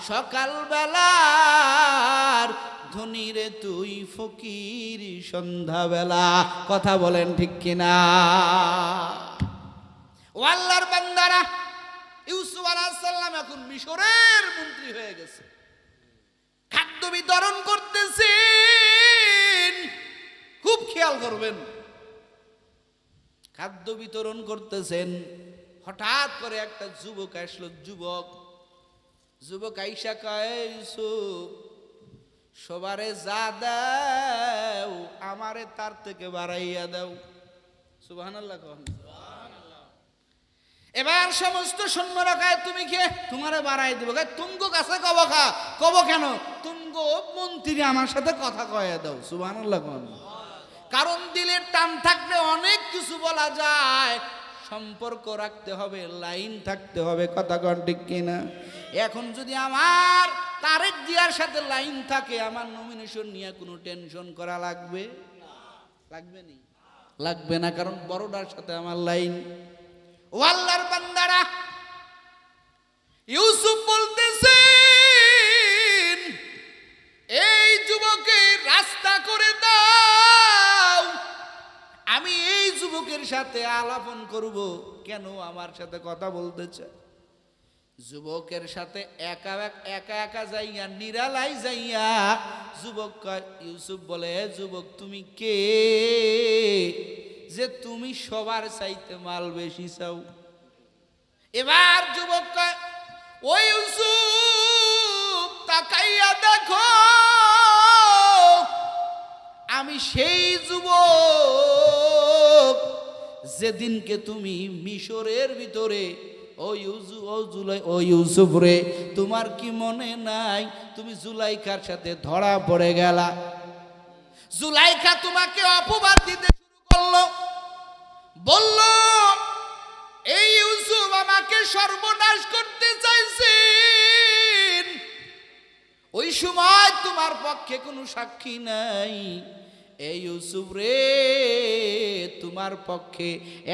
সকাল বেলার ধনী রে তুই ফকির সন্ধ্যা বেলা। কথা বলেন ঠিক কিনা? ও আল্লাহর বান্দারা, ইউসুফ আলাইহিস সালাম এখন মিশরের মন্ত্রী হয়ে গেছে, খাদ্য বিতরণ করতেছেন। খুব খেয়াল করবেন, খাদ্য বিতরণ করতেছেন। হঠাৎ করে একটা যুবক আসলো। যুবক আইসা কয়, ইউসুফ সবারে যা দাও আমারে তার থেকে বাড়াইয়া দাও। সুবহানাল্লাহ। এবার সমস্ত সৈন্যরা কয়, তুমি কে? তোমারে বাড়াই দেবো। তুমগো কাছে কব খা। কব কেন? তুমগো মন্ত্রী আমার সাথে কথা কয়ে দাও। সুবহানাল্লাহ। কারণ দিলের টান থাকলে অনেক কিছু বলা যায়, সম্পর্ক রাখতে হবে, লাইন থাকতে হবে। কথা কন ঠিক কিনা? এখন যদি আমার তারেক জিয়ার সাথে লাইন থাকে, আমার নমিনেশন নিয়ে কোনো টেনশন করা লাগবে? লাগবে না, লাগবে না, কারণ বড়টার সাথে আমার লাইন। ও আল্লাহর বান্দারা, ইউসুফ বলতেছেন, এই যুবকের রাস্তা করে দাও, আমি এই যুবকের সাথে আলাপন করব। কেন আমার সাথে কথা বলতেছে? যুবকের সাথে একা একা যাইয়া, নিরালাই যাইয়া যুবক, ইউসুফ বলে, যুবক তুমি কে যে তুমি সবার চাইতে মাল বেশি চাও? এবার যুবক কয়, ও ইউসুফ তাকাইয়া দেখো, আমি সেই যুবক যেদিনকে তুমি মিশরের ভিতরে, ও ইউসুফ রে, তোমার কি মনে নাই তুমি জুলাইখার সাথে ধরা পড়ে গেলা? জুলাইখা তোমাকে অপবাদ দিতে শুরু করলো, বলল এই ইউসুফ আমাকে সর্বনাশ করতে চাইছেন। ওই সময় তোমার পক্ষে কোনো সাক্ষী নাই। এই ইউসুফ রে, তোমার পক্ষে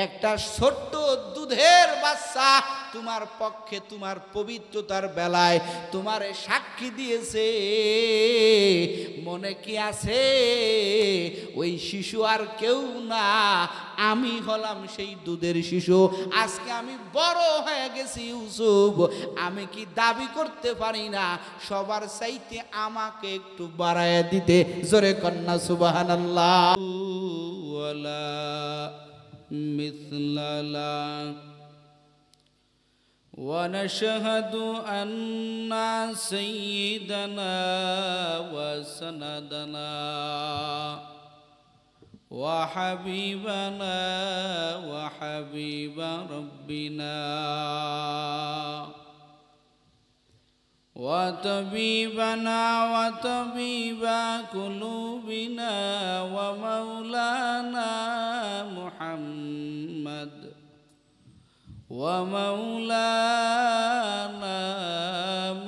একটা ছোট্ট দুধের বাচ্চা তোমার পক্ষে, তোমার পবিত্রতার বেলায় তোমার সাক্ষী দিয়েছে। মনে কি আছে? ওই শিশু আর কেউ না, আমি হলাম সেই দুধের শিশু। আজকে আমি বড় হয়ে গেছি ইউসুফ, আমি কি দাবি করতে পারি না সবার চাইতে আমাকে একটু বাড়ায় দিতে? জোরে কন্যা সুবহানাল্লাহ। ওয়ালা মিসলালা ونشهد أن سيدنا وسندنا وحبيبنا وحبيب ربنا وطبيبنا وطبيب قلوبنا ومولانا محمد ومولانا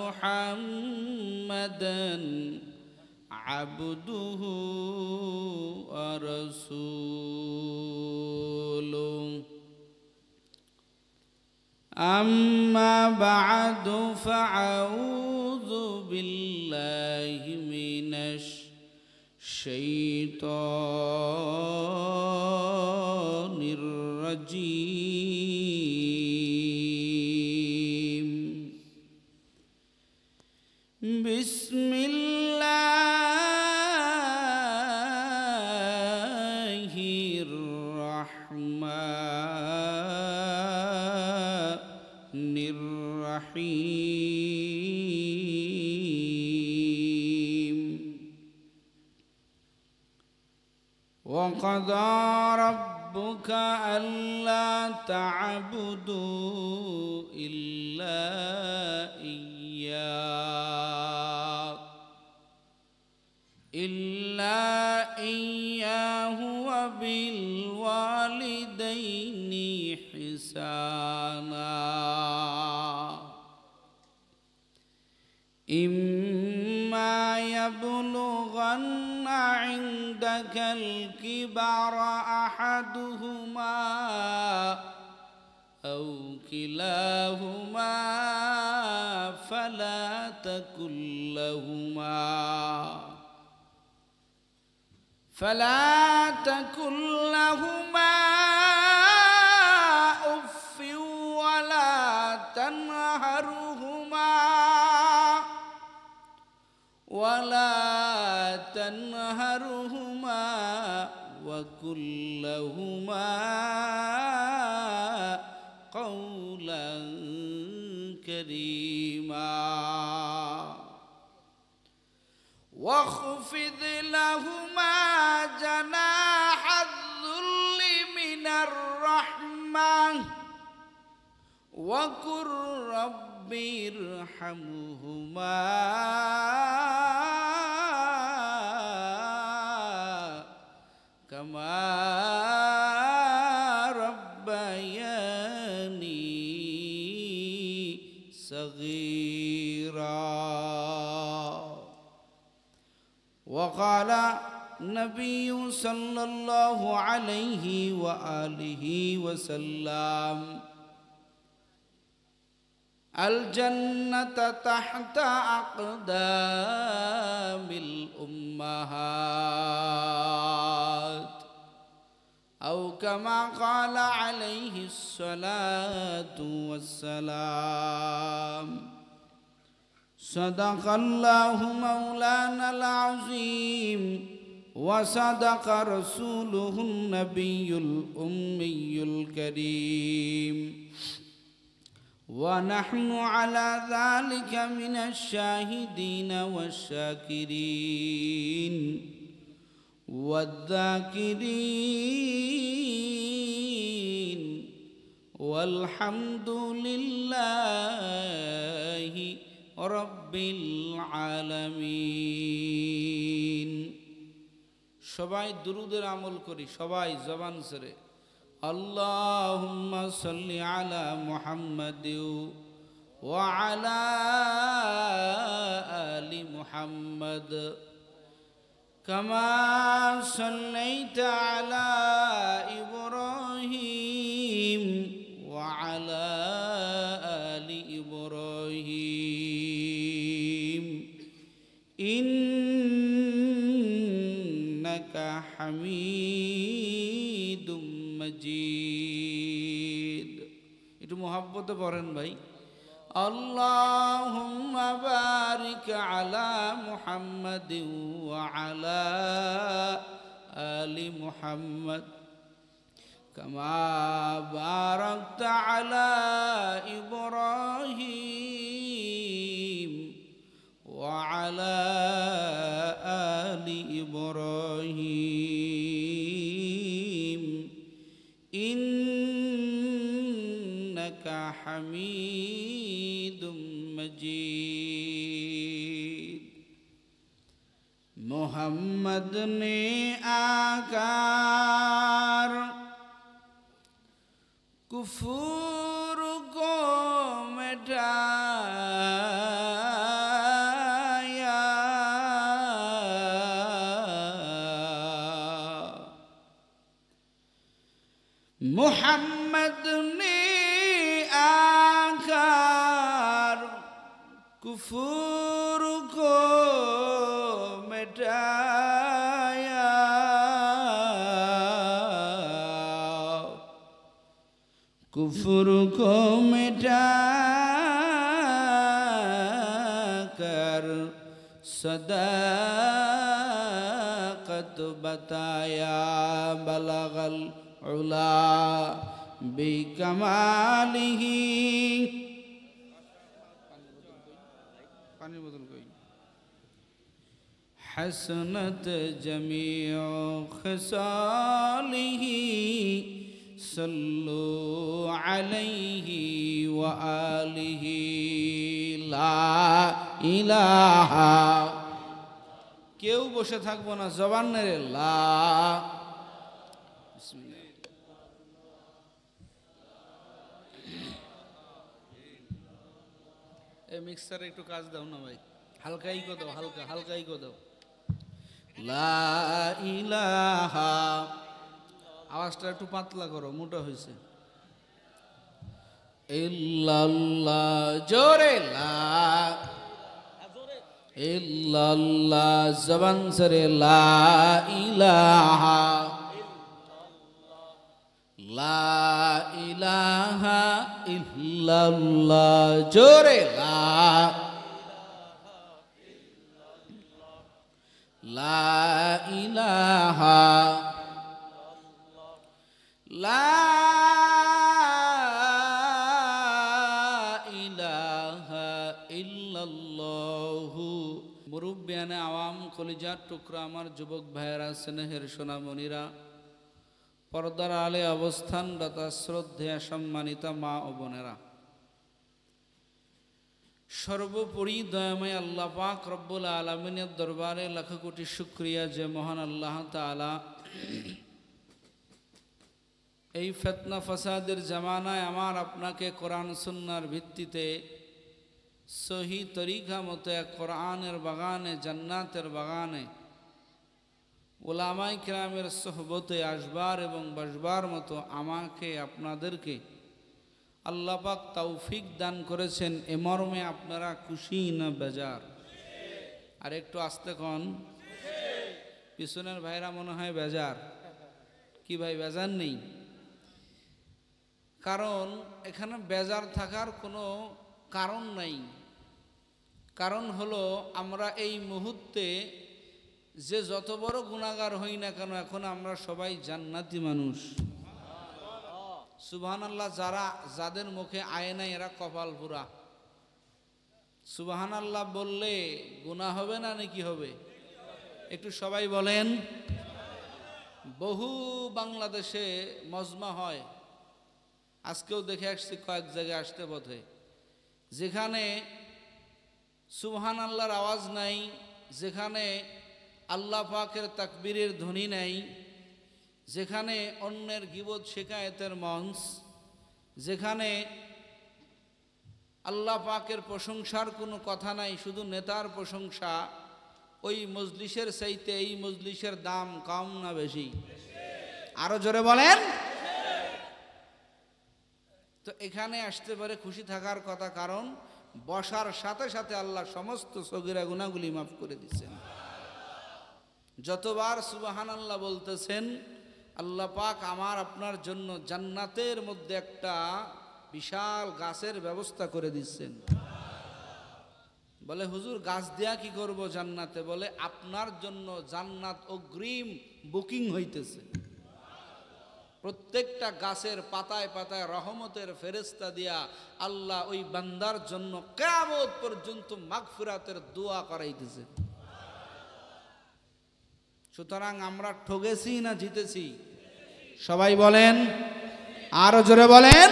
محمدا عبده ورسوله أما بعد فأعوذ بالله من الشيطان الرجيم. بسم الله الرحمن الرحيم. وقضى ربك ألا تعبدوا إلا إياه وبالوالدين إحسانا إما يبلغن عندك الكبر أحدهما أو كلاهما فلا تقل لهما أف ولا تنهرهما وقل لهما قولا كريما واخفض لهما جناح الذل من الرحمة وقل رب ارحمهما كما ربياني صغيرا. وقال النبي صلى الله عليه وآله وسلم الجنة تحت أقدام الأمهات أو كما قال عليه الصلاة والسلام. صدق الله مولانا العظيم وصدق رسوله النبي الأمي الكريم ونحن على ذلك من الشاهدين والشاكرين والذاكرين والحمد لله رب العالمين. সবাই দুরুদের আমল করি, সবাই জবান ছেড়ে আল্লাহুম্মা সাল্লি আলা মুহাম্মাদ ওয়া আলা আলি মুহাম্মাদ কামা সাল্লাইতা আলা ইব্রাহিম ওয়া আলা আলি ইব্রাহিম ইন্নাকা হামিদুম মজিদ। একটু মোহাব্বতে পড়েন ভাই। আল্লাহুম্মা বারিক আলা মুহাম্মাদিন ওয়া আলা আলি মুহাম্মাদ কামা বারাকতা আলা ইব্রাহিম ওয়া আলা আলি ইব্রাহিম ইন্নাকা হামিদুম মজিদ। मोहम्मद ने आकर कुफूर को मिटाया, मोहम्मद ने आकर कुफूर को मिटाया, कुफर को मिटाकर सदाकत बताया, बलगल उला बिकमालिही। पानी बदल गई। हसनत जमीउ खसालिही सल्लु अलैहि व आलिहि ला इलाहा। केउ बसे थाकबो ना, जबान नेड़े ला। बिस्मिल्लाह। ए मिक्सार एकटू काज दाও ना भाई, হালকাই কো দাও, হালকা হালকাই কো দাও। লা ইলাহা। আওয়াজটা একটু পাতলা করো, মোটা হয়েছে। ইল্লাল্লাহ জোরে লা ইল্লাল্লাহ জবান সরে লা ইলাহা লা ইলাহা ইল্লাল্লাহ জোরে লা ইলাহা লা ইলাহা ইল্লাল্লাহু। মুরব্বিয়ানে আওয়াম, কলিজার টুকরা আমার যুবক ভাইয়েরা, স্নেহের সোনামণিরা, পর্দার আলে অবস্থানরত শ্রদ্ধেয়া সম্মানিতা মা ও বোনেরা, সর্বোপরি দয়াময় আল্লাহ পাক রব্বুল আলামিনের দরবারে লাখ কোটি শুকরিয়া যে মহান আল্লাহ তাআলা এই ফিতনা ফাসাদের জামানায় আমার আপনাকে কোরআন সুন্নাহর ভিত্তিতে সহি তরিকা মতো এক কোরআনের বাগানে, জান্নাতের বাগানে উলামায়ে কিরামের সোহবতে আসবার এবং বসবার মতো আমাকে আপনাদেরকে আল্লাহ পাক তৌফিক দান করেছেন। এ মর্মে আপনারা খুশি না বেজার? আর একটু আস্তে কন, পিছনের ভাইরা মনে হয় বেজার। কি ভাই, বেজার নেই? কারণ এখানে বেজার থাকার কোনো কারণ নাই। কারণ হলো আমরা এই মুহূর্তে যে যত বড় গুনাহগার হই না কেন, এখন আমরা সবাই জান্নাতি মানুষ। সুবহানাল্লাহ। যাদের মুখে আয় নাই এরা কপাল পুরা। সুবহানাল্লাহ বললে গুনাহ হবে না নাকি হবে? একটু সবাই বলেন। বহু বাংলাদেশে মজমা হয়, আজকেও দেখে আসছি কয়েক জায়গায় আসতে পথে, যেখানে সুবহানাল্লাহর আওয়াজ নাই, যেখানে আল্লাহ পাকের তাকবীরের ধ্বনি নাই, যেখানে অন্যের গীবত শিকায়েতের মঞ্চ, যেখানে আল্লাহ পাকের প্রশংসার কোনো কথা নাই, শুধু নেতার প্রশংসা, ওই মজলিসের চাইতে এই মজলিসের দাম কম না বেশি? আরো জোরে বলেন। তো এখানে আসতে পারে খুশি থাকার কথা, কারণ বসার সাথে সাথে আল্লাহ সমস্ত সগীরা গুনাহগুলি মাফ করে দিচ্ছেন। যতবার সুবহানাল্লাহ বলতেছেন, আল্লাহ পাক আমার আপনার জন্য জান্নাতের মধ্যে একটা বিশাল গাছের ব্যবস্থা করে দিচ্ছেন। বলে হুজুর গাছ দিয়া কি করব জান্নাতে? বলে আপনার জন্য জান্নাত অগ্রিম বুকিং হইতেছে। প্রত্যেকটা গাছের পাতায় পাতায় রহমতের ফেরেশতা দিয়া আল্লাহ ওই বান্দার জন্য কিয়ামত পর্যন্ত মাগফিরাতের দোয়া করাইতেছে। সুতরাং আমরা ঠকেছি না জিতেছি? সবাই বলেন, আরো জোরে বলেন।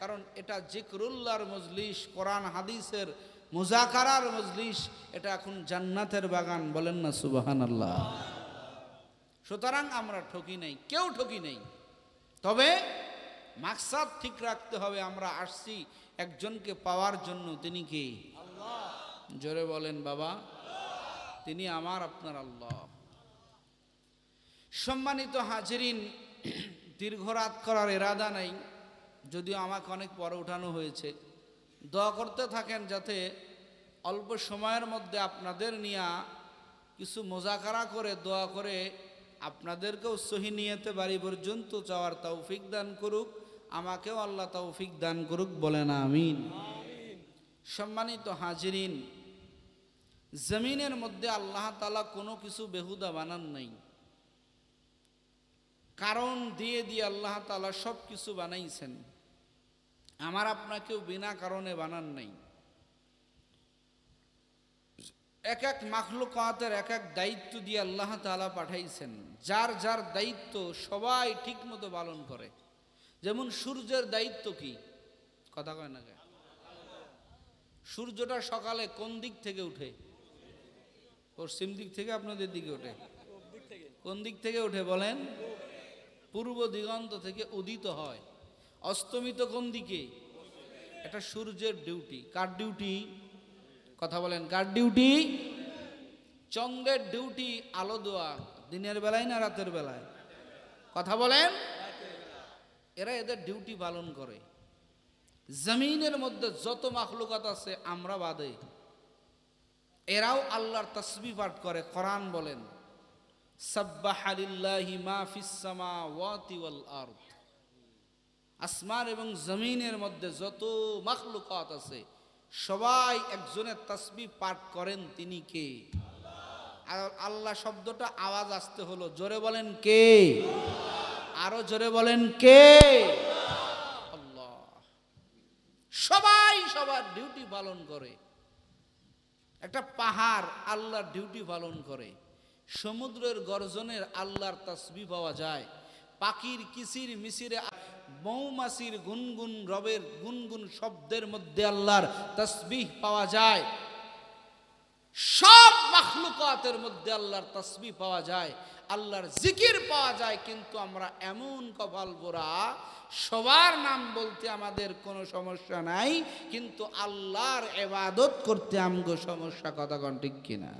কারণ এটা জিকরুল্লাহর মজলিস, কোরআন হাদিসের মুজাকারার মজলিস, এটা এখন জান্নাতের বাগান। বলেন না সুবহানাল্লাহ। সুতরাং আমরা ঠকি নাই, কেউ ঠকি নাই। তবে মাকসাদ ঠিক রাখতে হবে, আমরা আসছি একজনকে পাওয়ার জন্য। তিনি কি? আল্লাহ। জোরে বলেন বাবা, তিনি আমার আপনার আল্লাহ। সম্মানিত হাজিরিন, দীর্ঘ রাত করার ইরাদা নাই, যদিও আমাকে অনেক পরে উঠানো হয়েছে। দোয়া করতে থাকেন যাতে অল্প সময়ের মধ্যে আপনাদের নিয়ে কিছু মুজাকারা করে দোয়া করে আপনাদেরকেও সহি নিয়তে বাড়ি পর্যন্ত যাওয়ার তৌফিক দান করুক, আমাকেও আল্লাহ তৌফিক দান করুক। বলেন আমিন। সম্মানিত হাজিরিন, জমিনের মধ্যে আল্লাহ তাআলা কোনো কিছু বেহুদা বানান নাই। কারণ দিয়ে দিয়ে আল্লাহ তাআলা সব কিছু বানাইছেন। আমার আপনাকেও বিনা কারণে বানান নাই। এক এক মাখলুকাতের এক এক দায়িত্ব দিয়ে আল্লাহ তাআলা পাঠাইছেন। যার যার দায়িত্ব সবাই ঠিক মতো পালন করে। যেমন সূর্যের দায়িত্ব কি? কথা কয় না কে? সূর্যটা সকালে কোন দিক থেকে উঠে? পশ্চিম দিক থেকে আপনাদের দিকে ওঠে? কোন দিক থেকে উঠে বলেন? পূর্ব দিগন্ত থেকে উদিত হয়। অস্তমিত কোন দিকে? এটা সূর্যের ডিউটি। কার ডিউটি? কথা বলেন, কার ডিউটি? চন্দ্রের ডিউটি আলো দেওয়া। দিনের বেলায় না রাতের বেলায়? কথা বলেন। এরা এদের ডিউটি পালন করে। জমিনের মধ্যে যত মাখলুকাত আছে আমরা বাদে, এরাও আল্লাহর তাসবিহ পাঠ করে। কোরআন বলেন সাব্বাহা লিল্লাহি মা ফিস সামাওয়াতি ওয়াল আরদ, আসমান এবং জমিনের মধ্যে যত মাখলুকাত আছে সবাই একজনের তাসবিহ পাঠ করেন। তিনি কে? আল্লাহ শব্দটা আওয়াজ আসতে হলো, জোরে বলেন কে? আরো জোরে বলেন কে? আল্লাহ। সবাই সবার ডিউটি পালন করে। একটা পাহাড় আল্লাহর ডিউটি পালন করে, সমুদ্রের গর্জনের আল্লাহর তাসবিহ পাওয়া যায়, পাখির কিচির মিচিরে, মৌমাছির গুনগুন, রবের গুনগুন শব্দের মধ্যে আল্লাহর তাসবিহ পাওয়া যায়। সব মাখলুকাতের মধ্যে আল্লাহর তাসবিহ পাওয়া যায়, আল্লাহর জিকির পাওয়া যায়। কিন্তু আমরা এমন কপাল পোড়া, সবার নাম বলতে আমাদের কোনো সমস্যা নাই, কিন্তু আল্লাহর ইবাদত করতে আমগো সমস্যা। কথা কোন ঠিক কিনা?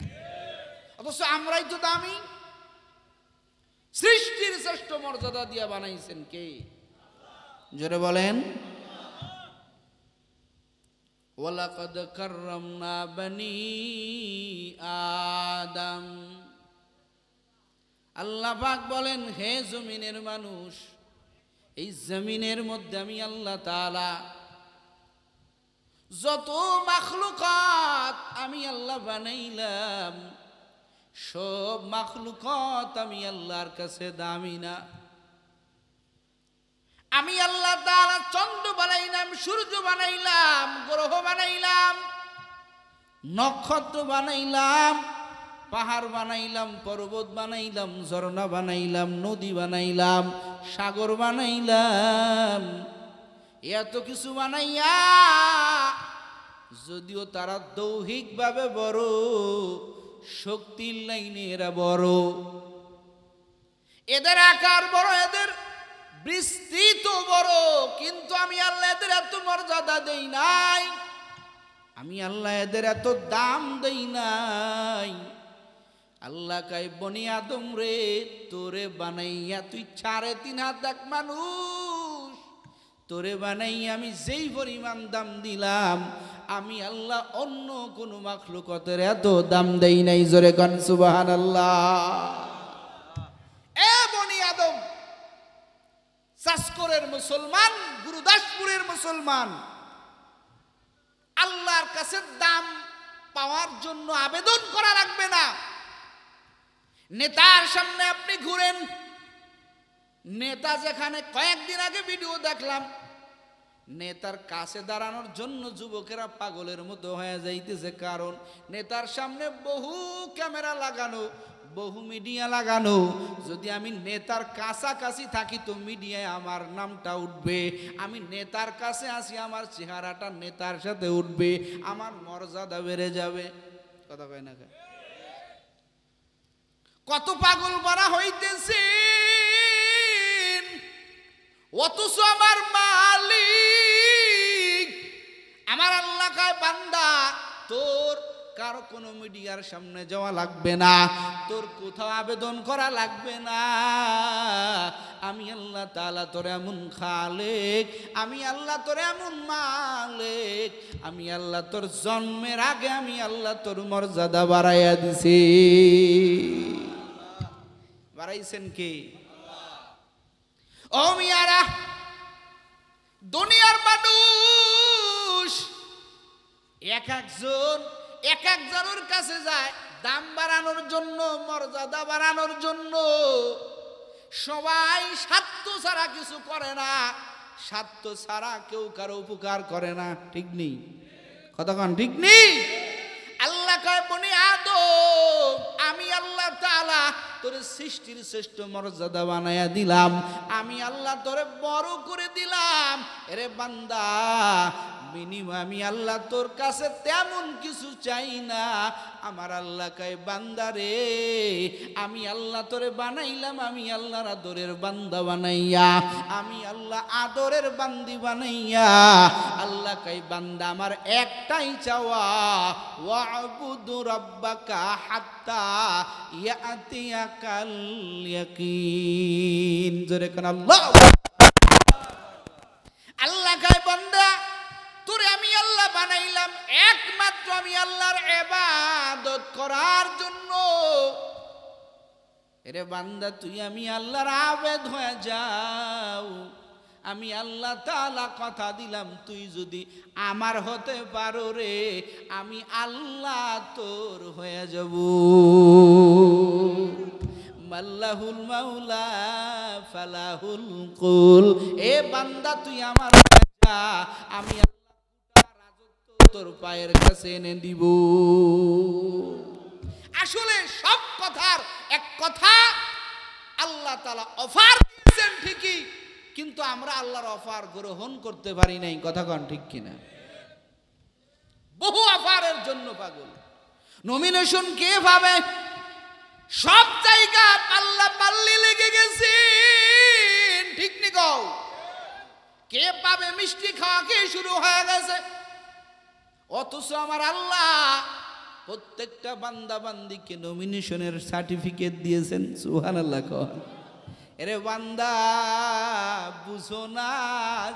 অথচ আমরাই তো দামি। সৃষ্টির শ্রেষ্ঠ মর্যাদা দিয়া বানাইছেন কে? জোরে বলেন। ওয়ালাকাদ কাররামনা বনি আদম। আল্লাহ পাক বলেন, হে জমিনের মানুষ, এই জমিনের মধ্যে আমি আল্লাহ তাআলা যত মাখলুকাত আমি আল্লাহ বানাইলাম, সব মাখলুকাত আমি আল্লাহর কাছে দামি না। আমি আল্লাহ তাআলা চন্দ্র বানাইলাম, সূর্য বানাইলাম, গ্রহ বানাইলাম, নক্ষত্র বানাইলাম, পাহাড় বানাইলাম, পর্বত বানাইলাম, ঝর্ণা বানাইলাম, নদী বানাইলাম, সাগর বানাইলাম। এত কিছু বানাইয়া যদিও তারা দৈহিকভাবে বড়, শক্তির লাইনে এরা বড়, এদের আকার বড়, এদের বিস্তৃত বড়, কিন্তু আমি আল্লাহ এদের এত মর্যাদা দেই নাই, আমি আল্লাহ এদের এত দাম দেই নাই। আল্লাহ কয়, বনি আদম রে, তোরে বানাইয়া তুই 3.5 হাত এক মানুষ, তোরে বানাইয়া আমি যেই পরিমাণ দাম দিলাম, আমি আল্লাহ অন্য কোনো মাখলুকাতের এত দাম দেই নাই। জোরে কান সুবহানাল্লাহ। এ বনি আদম, চাষকরের মুসলমান, গুরুদাসপুরের মুসলমান, আল্লাহর কাছে দাম পাওয়ার জন্য আবেদন করা লাগবে না। নেতার সামনে আপনি ঘুরেন, নেতা যেখানে, কয়েকদিন আগে ভিডিও দেখলাম, নেতার কাছে দাঁড়ানোর জন্য যুবকেরা পাগলের মতো হয়ে যাইতেছে, কারণ নেতার সামনে বহু ক্যামেরা লাগানো, বহু মিডিয়া লাগানো। যদি আমি নেতার কাছাকাছি থাকি তো মিডিয়ায় আমার নামটা উঠবে, আমি নেতার কাছে আসি আমার চেহারাটা নেতার সাথে উঠবে, আমার মর্যাদা বেড়ে যাবে। কথা কয় না? কত পাগল পারা হইতেছে, অথচ আমার মালিক, আমার আল্লাহ কয়, বান্দা তোর কারো কোনো মিডিয়ার সামনে যাওয়া লাগবে না, তোর কোথাও আবেদন করা লাগবে না। আমি আল্লাহ তাআলা তোর এমন খালেক, আমি আল্লাহ তোর এমন মালিক, আমি আল্লাহ তোর জন্মের আগে আমি আল্লাহ তোর মর্যাদা বাড়াইয়া দিছি। বাড়াইছেন কে? ও মিয়ারা, দুনিয়ার মানুষ এক একজনের কাছে যায় দাম বাড়ানোর জন্য, মর্যাদা বাড়ানোর জন্য। সবাই স্বার্থ ছাড়া কিছু করে না, স্বার্থ ছাড়া কেউ কারো উপকার করে না। ঠিক নেই? কথা কন ঠিক নেই? আল্লাহ কয়, বনি আদম, আমি আল্লাহ তাআলা তোর সৃষ্টির শ্রেষ্ঠ মর্যাদা বানায়া দিলাম, আমি আল্লাহ তোরে বড় করে দিলাম। এরে বান্দা, বিনিময় আমি আল্লাহ তোর কাছে তেমন কিছু চাই না। আমার আল্লাহ কয়, বান্দা রে, আমি আল্লাহ তোরে বানাইলাম, আমি আল্লাহর আদরের বান্দা বানাইয়া, আমি আল্লাহ আদরের বান্দি বানাইয়া। আল্লাহ কয়, বান্দা আমার একটাই চাওয়া, ওয়াবুদু রাব্বাকা হাত্তা ইয়াতিয়াকাল ইয়াকিন। জোরে কোন আল্লাহ। আল্লাহ কয়, বান্দা বানাইলাম একমাত্র আমি আল্লাহর ইবাদত করার জন্য। এরে বান্দা তুই আমি আল্লাহর আবেদ হয়ে যাও, আমি আল্লাহ তাআলা কথা দিলাম তুই যদি আমার হতে পারো রে, আমি আল্লাহ তোর হয়ে যাব। মাল্লাহুল মাওলা ফালাহুল কুল। এ বান্দা তুই আমার হয়ে যা, আমি আল্লাহ গোটা রাজত্ব তোর পায়ের কাছে এনে দিব। আসলে সব কথার এক কথা, আল্লাহ তাআলা অফার দিয়েছেন ঠিকই, কিন্তু আমরা আল্লাহর অফার গ্রহণ করতে পারি নাই। কথা কোন ঠিক কিনা? বহু অফারের জন্য পাগল। নমিনেশন কে পাবে? সব জায়গা পাল্লা পাল্লি লেগে গেছে, ঠিক নি কও? কে পাবে? মিষ্টি খাওয়া কে শুরু হয়ে গেছে। অথচ আমার আল্লাহ প্রত্যেকটা বান্দা বান্দিকে নমিনেশনের সার্টিফিকেট দিয়েছেন। সুবহানাল্লাহ কও। এরে বান্দা বুঝো না,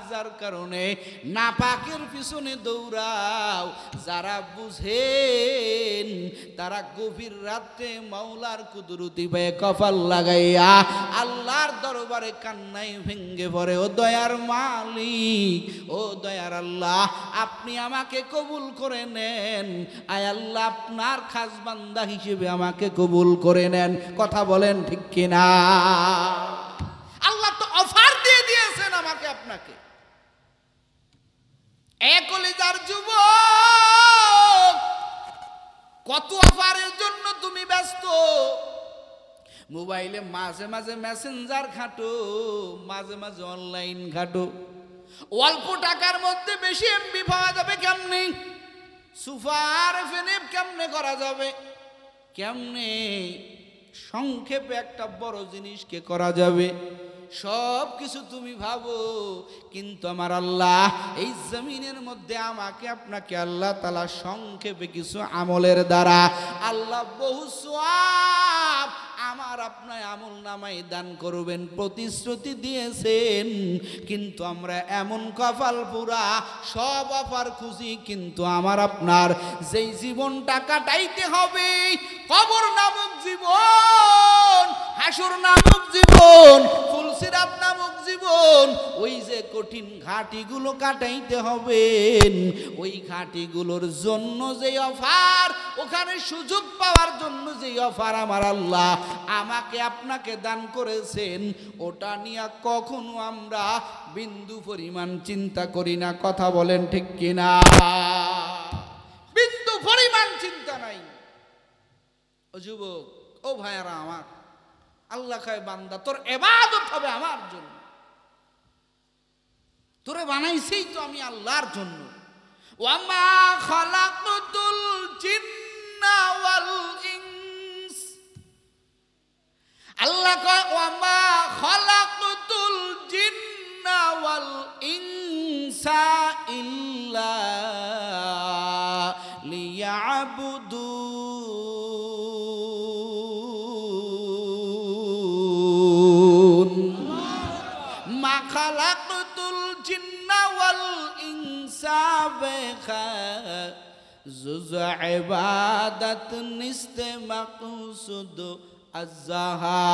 যার কারণে নাপাকের পিছনে দৌড়াও। যারা বুঝেন তারা গভীর রাতে মাওলার কুদরতি পায়ে কপাল লাগাইয়া আল্লাহর দরবারে কান্নাই ভেঙ্গে পড়ে, ও দয়ার মালিক, ও দয়ার আল্লাহ, আপনি আমাকে কবুল করে নেন। আয় আল্লাহ, আপনার খাস বান্দা হিসেবে আমাকে কবুল করে নেন। কথা বলেন ঠিক কিনা? আল্লাহ তো অফার দিয়ে দিয়েছেন আমাকে আপনাকে। কলিজার যুবক, কত অফারের জন্য তুমি ব্যস্ত। মোবাইলে মাঝে মাঝে মেসেঞ্জার ঘাটো, মাঝে মাঝে অনলাইন ঘাটো। অল্প টাকার মধ্যে বেশি এমবি পাওয়া যাবে কেমনে? সুপার এফএনএফ কেমনে করা যাবে? কেমনে সংক্ষেপে একটা বড় জিনিসকে করা যাবে? সব কিছু তুমি ভাবো, কিন্তু আমার আল্লাহ এই জমিনের মধ্যে আমাকে আপনাকে আল্লাহ তাআলা সংক্ষেপে কিছু আমলের দ্বারা আল্লাহ বহু সওয়াব আমার আপনার আমল নামায় দান করবেন প্রতিশ্রুতি দিয়েছেন। কিন্তু আমরা এমন কপাল পুরা, সব অফার খুঁজি, কিন্তু আমার আপনার যেই জীবনটা কাটাইতে হবে, কবর নামক জীবন, হাসর নামক জীবন, ফুলসিরাত নামক জীবন, ওই যে কঠিন ঘাটিগুলো কাটাইতে হবে, ওই ঘাটিগুলোর জন্য যে অফার, ওখানে সুযোগ পাওয়ার জন্য যে অফার আমার আল্লাহ আমাকে আপনাকে দান করেছেন, ওটা নিয়ে কখনো আমরা বিন্দু পরিমাণ চিন্তা করি না। কথা বলেন ঠিক কিনা? বিন্দু পরিমাণ চিন্তা নাই। ও যুবক, ও ভাইয়ারা আমার, আল্লাহ কয় বান্দা তোর ইবাদত হবে আমার জন্য। তোরে বানাইছি তো আমি আল্লাহর জন্য। ওয়ামা খালাকতুল জিন্না ওয়াল ইনস, আল্লাহ কয় ওয়ামা খালাকতুল জিন্না ওয়াল ইনসা ইল্লা লিয়াবুদুন। মা খালাকতুল জিন্না ওয়াল ইনসা জুজ ইবাদত নিস্তে মাকসুদ আযহা।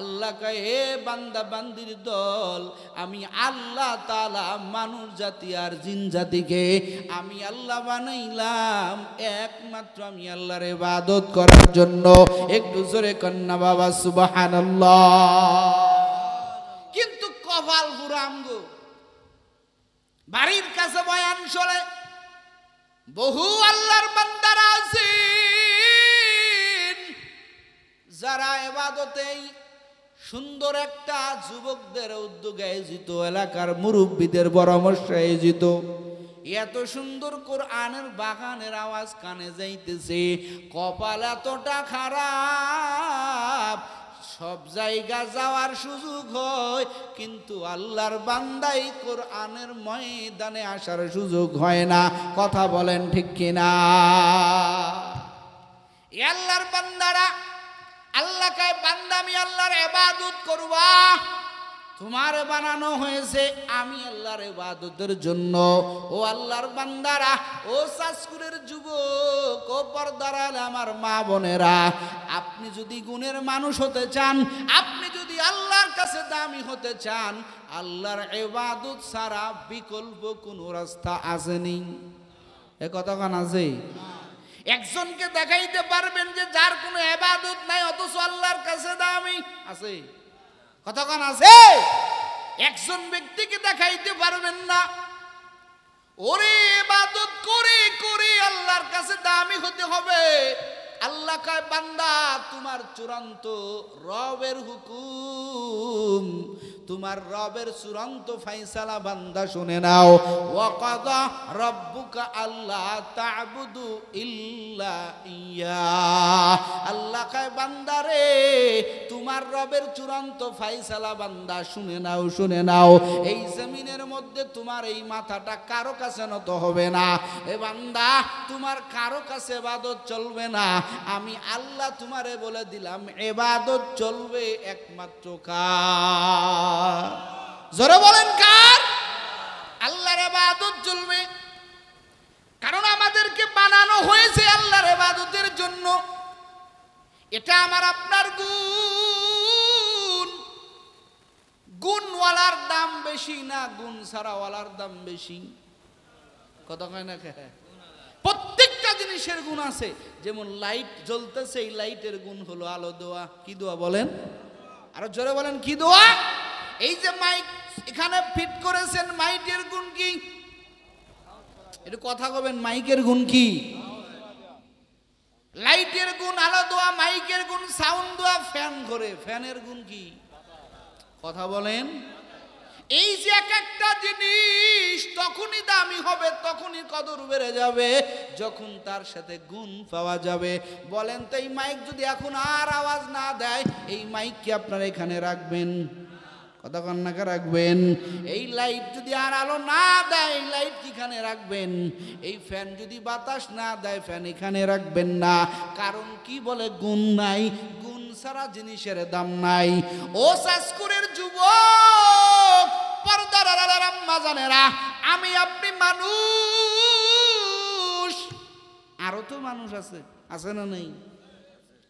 আল্লাহ কয় হে বান্দা বান্দির দল, আমি আল্লাহ তাআলা মানুষ জাতি আর জিন জাতিকে আমি আল্লাহ বানাইলাম একমাত্র আমি আল্লাহর ইবাদত করার জন্য। একটু জোরে কন্যা বাবা সুবহানাল্লাহ। কিন্তু কপাল পুরা আমগো। বাড়ির কাছে বয়ান শোনে, বহু আল্লাহর বান্দারা আছেন যারা ইবাদতেই সুন্দর একটা যুবকদের উদ্যোগে আয়োজিত, এলাকার মুরব্বীদের পরামর্শে আয়োজিত এত সুন্দর কোরআনের বাগানের আওয়াজ কানে যাইতেছে, কপাল এতটা খারাপ, সব জায়গা যাওয়ার সুযোগ হয় কিন্তু আল্লাহর বান্দাই কোরআনের ময়দানে আসার সুযোগ হয় না। কথা বলেন ঠিক কিনা? আল্লাহর বান্দারা, আল্লাহ কয় বান্দা আমি আল্লাহর ইবাদত করবা, তোমার বানানো হয়েছে আমি আল্লাহর ইবাদতের জন্য। ও আল্লাহর বান্দারা, ও সাসকুরের যুবক, ও পর্দার আলে আমার মা বোনেরা, আপনি যদি গুণের মানুষ হতে চান, আপনি যদি আল্লাহর কাছে দামি হতে চান, আল্লাহর ইবাদত ছাড়া বিকল্প কোনো রাস্তা আসেনি। এ কথাখান আছে? একজনকে দেখাইতে পারবেন যে যার কোনো ইবাদত নাই অথচ আল্লাহর কাছে দামি? আছে? কতক্ষণ আছে? একজন ব্যক্তিকে দেখাইতে পারবেন না। ওরে ইবাদত করে করে আল্লাহর কাছে দামি হতে হবে। আল্লাহ কয় বান্দা তোমার চূড়ান্ত রবের হুকুম, তোমার রবের চূড়ান্ত ফাইসালা বান্দা শুনে নাও। ওয়াকাদা রাব্বুকা আল্লা তা'বুদু ইল্লা ইয়া। আল্লাহ কয় বান্দা রে, তোমার রবের চূড়ান্ত ফাইসালা বান্দা শুনে নাও, শুনে নাও। এই জমিনের মধ্যে তোমার এই মাথাটা কারো কাছে নত হবে না। এ বান্দা তোমার কারো কাছে ইবাদত চলবে না। আমি আল্লাহ তোমারে বলে দিলাম ইবাদত চলবে একমাত্র কার? জোরে বলেন কার? আল্লাহর ইবাদত চলবে। কারণ আমাদেরকে বানানো হয়েছে আল্লাহর ইবাদতের জন্য। এটা আমার আপনার গুণ। গুণওয়ালার দাম বেশি না গুণ ছাড়াওয়ালার দাম বেশি? কথা কয় না কে? প্রত্যেকটা জিনিসের গুণ আছে। যেমন লাইট জ্বলতেছে, এই লাইটের গুণ হলো আলো দেওয়া। কি দোয়া বলেন? আরো জোরে বলেন কি দোয়া? এই যে মাইক এখানে ফিট করেছেন, মাইকের গুণ কি? একটু কথা বলবেন, মাইকের গুণ কি? লাইটের গুণ আলো দেওয়া, মাইকের গুণ সাউন্ড দেওয়া, ফ্যান ঘোরে, ফ্যানের গুণ কি? কথা বলেন। এই যে এক একটা জিনিস তখনই দামি হবে, তখনই কদর বেড়ে যাবে যখন তার সাথে গুণ পাওয়া যাবে। বলেন তো এই মাইক যদি এখন আর আওয়াজ না দেয়, এই মাইক কি আপনারা এখানে রাখবেন? কথা কন্যাকে রাখবেন? এই লাইট যদি আর আলো না দেয়, এই লাইট কিখানে রাখবেন? এই ফ্যান যদি বাতাস না দেয়, ফ্যান এখানে রাখবেন না। কারণ কি বলে? গুণ নাই। গুণ ছাড়া জিনিসের দাম নাই। ও সাসকুরের যুবক, পর্দার আড়ালের আম্মা জানেরা, আমি আপনি মানুষ, আরো তো মানুষ আছে, আছে না নেই?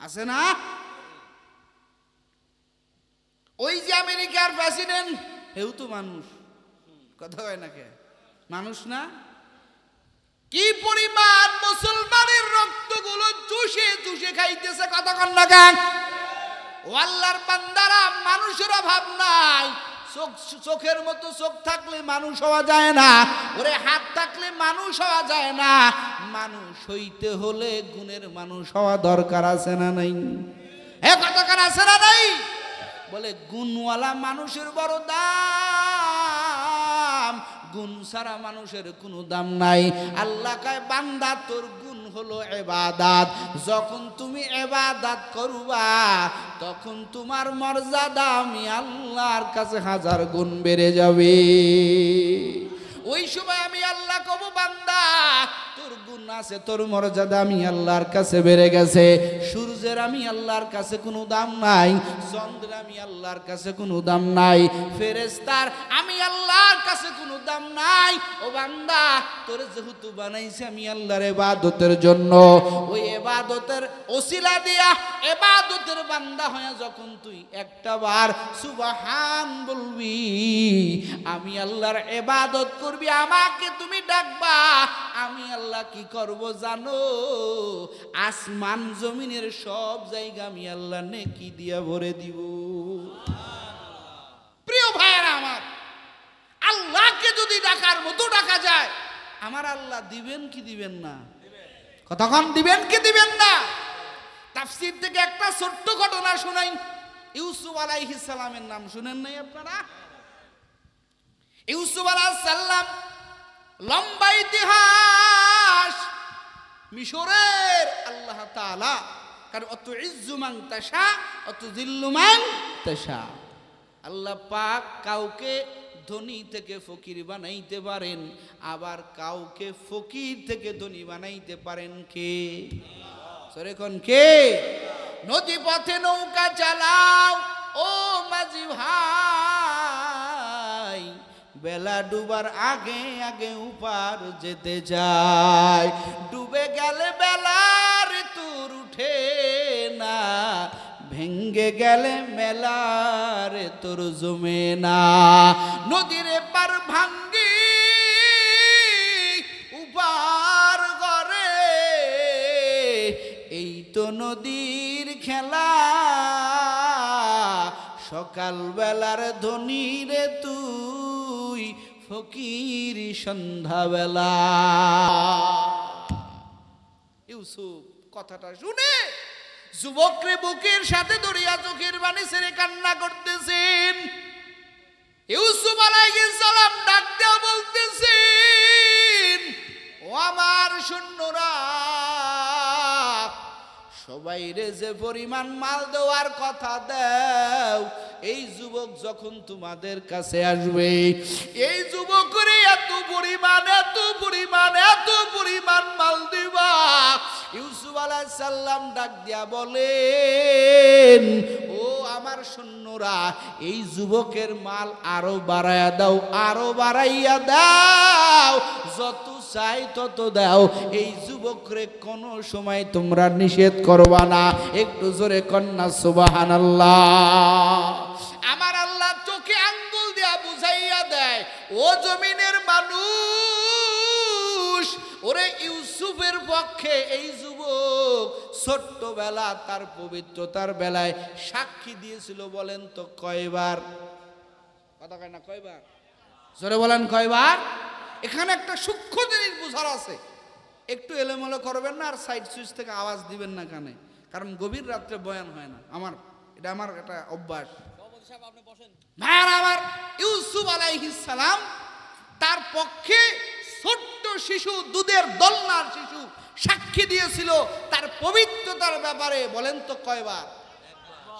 আছে না? ওই যে আমেরিকার প্রেসিডেন্ট, হেউ তো মানুষ। কথা হয় না কে? মানুষ না? কি পরিমাণ মুসলমানের রক্তগুলো চুষে চুষে খাইতেছে। কথা কন না কেন? ও আল্লাহর বান্দারা, মানুষের অভাব নাই। চোখের মতো চোখ থাকলে মানুষ হওয়া যায় না। ওরে হাত থাকলে মানুষ হওয়া যায় না। মানুষ হইতে হলে গুণের মানুষ হওয়া দরকার আছে না নাই? কতক্ষণ আছে না নাই? বলে গুণওয়ালা মানুষের বড় দাম, গুণ ছাড়া মানুষের কোনো দাম নাই। আল্লাহ কয় বান্দা তোর গুণ হলো ইবাদত। যখন তুমি ইবাদত করবা তখন তোমার মর্যাদা আমি আল্লাহর কাছে 1000 গুণ বেড়ে যাবে। ওই সময় আমি আল্লাহ কব বান্দা তোর গুণ আছে, তোর মর্যাদা আমি আল্লাহর কাছে বেড়ে গেছে। সূর্যের আমি আল্লাহর কাছে কোনো দাম নাই, চন্দ্রের আমি আল্লাহর কাছে কোনো দাম নাই, ফেরেশতার আমি আল্লাহর কাছে কোনো দাম নাই। ও বান্দা তোর যেহেতু বানাইছে আমি আল্লাহর ইবাদতের জন্য, ওই ইবাদতের ওসিলা দিয়া ইবাদতের বান্দা হয়ে যখন তুই একটা বার সুবহান বলবি, আমি আল্লাহর ইবাদত করবি, আমাকে তুমি ডাকবা, আমি আল্লাহ কি করব জানো? আসমান জমিনের সব জায়গা আমি আল্লাহ নেকি দিয়া ভরে দিব। প্রিয় ভাইরা আমার, আল্লাহকে যদি ডাকার মতো ডাকা যায়, আমার আল্লাহ দিবেন কি দিবেন না? কতক্ষণ দিবেন কি দিবেন না? তাফসীর থেকে একটা ছোট্ট ঘটনা শোনাই। ইউসুফ আলাইহিস সালামের নাম শুনেন নাই আপনারা? ইউসুফ আলাইহিস সালাম লম্বা ইতিহাস। মিশরের আল্লাহ তাআলা কারণ অত ইজ্জু মান তাশা অত যিল্লু মান তাশা, আল্লাহ পাক কাউকে ধনী থেকে ফকির বানাইতে পারেন, আবার কাউকে ফকির থেকে ধনী বানাইতে পারেন কে? সরে কোন কে? নদী পথে নৌকা চালাও ও মাঝি ভাই, বেলা ডুবার আগে আগে উপার যেতে যায়, ডুবে গেলে বেলার তোর উঠে না, ভেঙ্গে গেলে মেলার তোর জমে না। নদীর পার ভাঙ্গি উপার করে, এই তো নদীর খেলা, সকাল বেলার ধনী রে তুই ফকির সন্ধ্যাবেলা। ইউসুফ কথাটা শুনে যুবকরে বুকের সাথে দরিয়া চোখের পানি ছেড়ে কান্না করতেছেন। ইউসুফ আলাইহিস সালাম ডাক দেয়া বলতেছেন, ও আমার সৈন্যরা, সবাইরে যে পরিমাণ মাল দেওয়ার কথা দাও, এই যুবক যখন তোমাদের কাছে আসবে, এই যুবকরে এত পরিমাণ এত পরিমাণ এত পরিমাণ মাল দিবা। ইউসুফ আলাইহিস সালাম ডাক দিয়া বলেন, ও আমার সৈন্যরা, এই যুবকের মাল আরো বাড়াইয়া দাও, আরো বাড়াইয়া দাও, যত চাই তত দাও, এই যুবকরে কোনো সময় তোমরা নিষেধ করবা না। একটু জোরে কন্যা সুবহানাল্লাহ। আমার আল্লাহ চোখে আঙ্গুল দিয়া বুঝাইয়া দেয়, ও জমিনের মানুষ, ওরে ইউসুফের পক্ষে এই যুবক ছোট্টবেলা তার পবিত্রতার বেলায় সাক্ষী দিয়েছিল। বলেন তো কয়বার? কথা কয় না, কয়বার? জোরে বলেন কয়বার? এখানে একটা সূক্ষ্ম জিনিস বোঝার আছে, একটু এলোমেলো করবেন না, আর সাইড সুইচ থেকে আওয়াজ দিবেন না কানে, কারণ গভীর রাত্রে বয়ান হয় না। এটা আমার একটা অভ্যাস। ভাইয়ারা আমার, ইউসুফ আলাইহিস সালাম তার পক্ষে ছোট্ট শিশু, দুধের দোলনার শিশু সাক্ষী দিয়েছিল তার পবিত্রতার ব্যাপারে। বলেন তো কয়বার?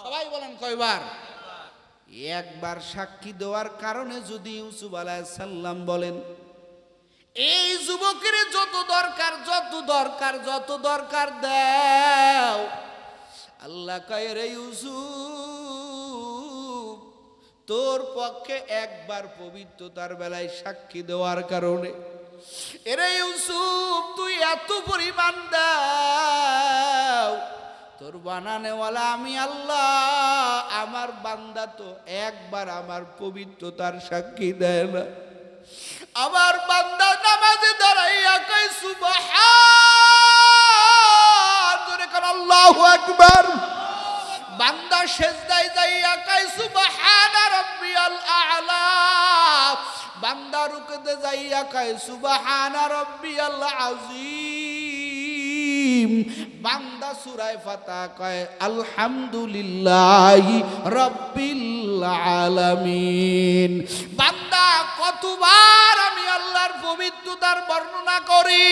সবাই বলেন কয়বার? একবার সাক্ষী দেওয়ার কারণে যদি ইউসুফ আলাইহিস সালাম বলেন, এই যুবকের যত দরকার যত দরকার যত দরকার দাও, আল্লাহ কয়, রে ইউসুফ, তোর পক্ষে একবার পবিত্রতার বেলায় সাক্ষী দেওয়ার কারণে, এরে ইউসুফ, তুই এত পরিমাণ দাও, তোর বানানেওয়ালা আমি আল্লাহ, আমার বান্দা তো একবার আমার পবিত্রতার সাক্ষী দেয় না। আমার বান্দা নামাজে দাঁড়াইয়া কয় সুবহান, জোরে কর আল্লাহু আকবার। বান্দা সেজদায় যাইয়া কয় সুবহান রাব্বিয়াল আ'লা, বান্দা রুকুতে যাইয়া কয় সুবহান রাব্বিয়াল আযীম, বান্দা সূরা ফাতিহা কয় আলহামদুলিল্লাহি রাব্বিল আলামিন। বান্দা কতবার আমি আল্লাহর পবিত্রতার বর্ণনা করি।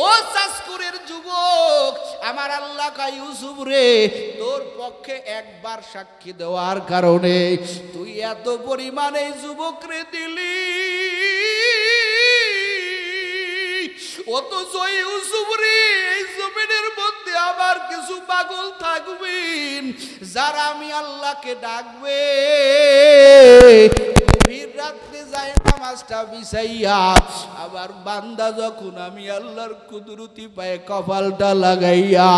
ও সাসকুরের যুবক, আমার আল্লাহ কয়, ইউসুফ রে, তোর পক্ষে একবার সাক্ষী দেওয়ার কারণে তুই এত পরিমাণে যুবক রে দিলি, অথচ ইউসুফ রে, এই জমিনের মধ্যে আবার কিছু পাগল থাকবেন যারা আমি আল্লাহকে ডাকবে, গভীর রাত্রে যায় নামাজটা বিছাইয়া, আবার বান্দা যখন আমি আল্লাহর কুদরতি পায়ে কপালটা লাগাইয়া,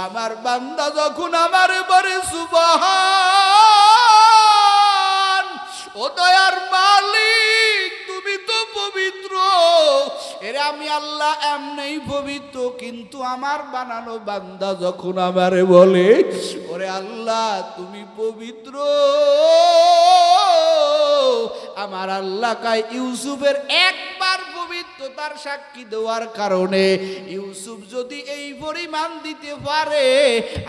আমার বান্দা যখন আমার বলে সুবহান, ও দয়ার মালিক, তুমি তো পবিত্র, এরা আমি আল্লাহ এমনই পবিত্র, কিন্তু আমার বানানো বান্দা যখন আমারে বলে, ওরে আল্লাহ তুমি পবিত্র, আমার আল্লাহ কয়, ইউসুফের একবার পবিত্রতার সাক্ষী দেওয়ার কারণে ইউসুফ যদি এই পরিমাণ দিতে পারে,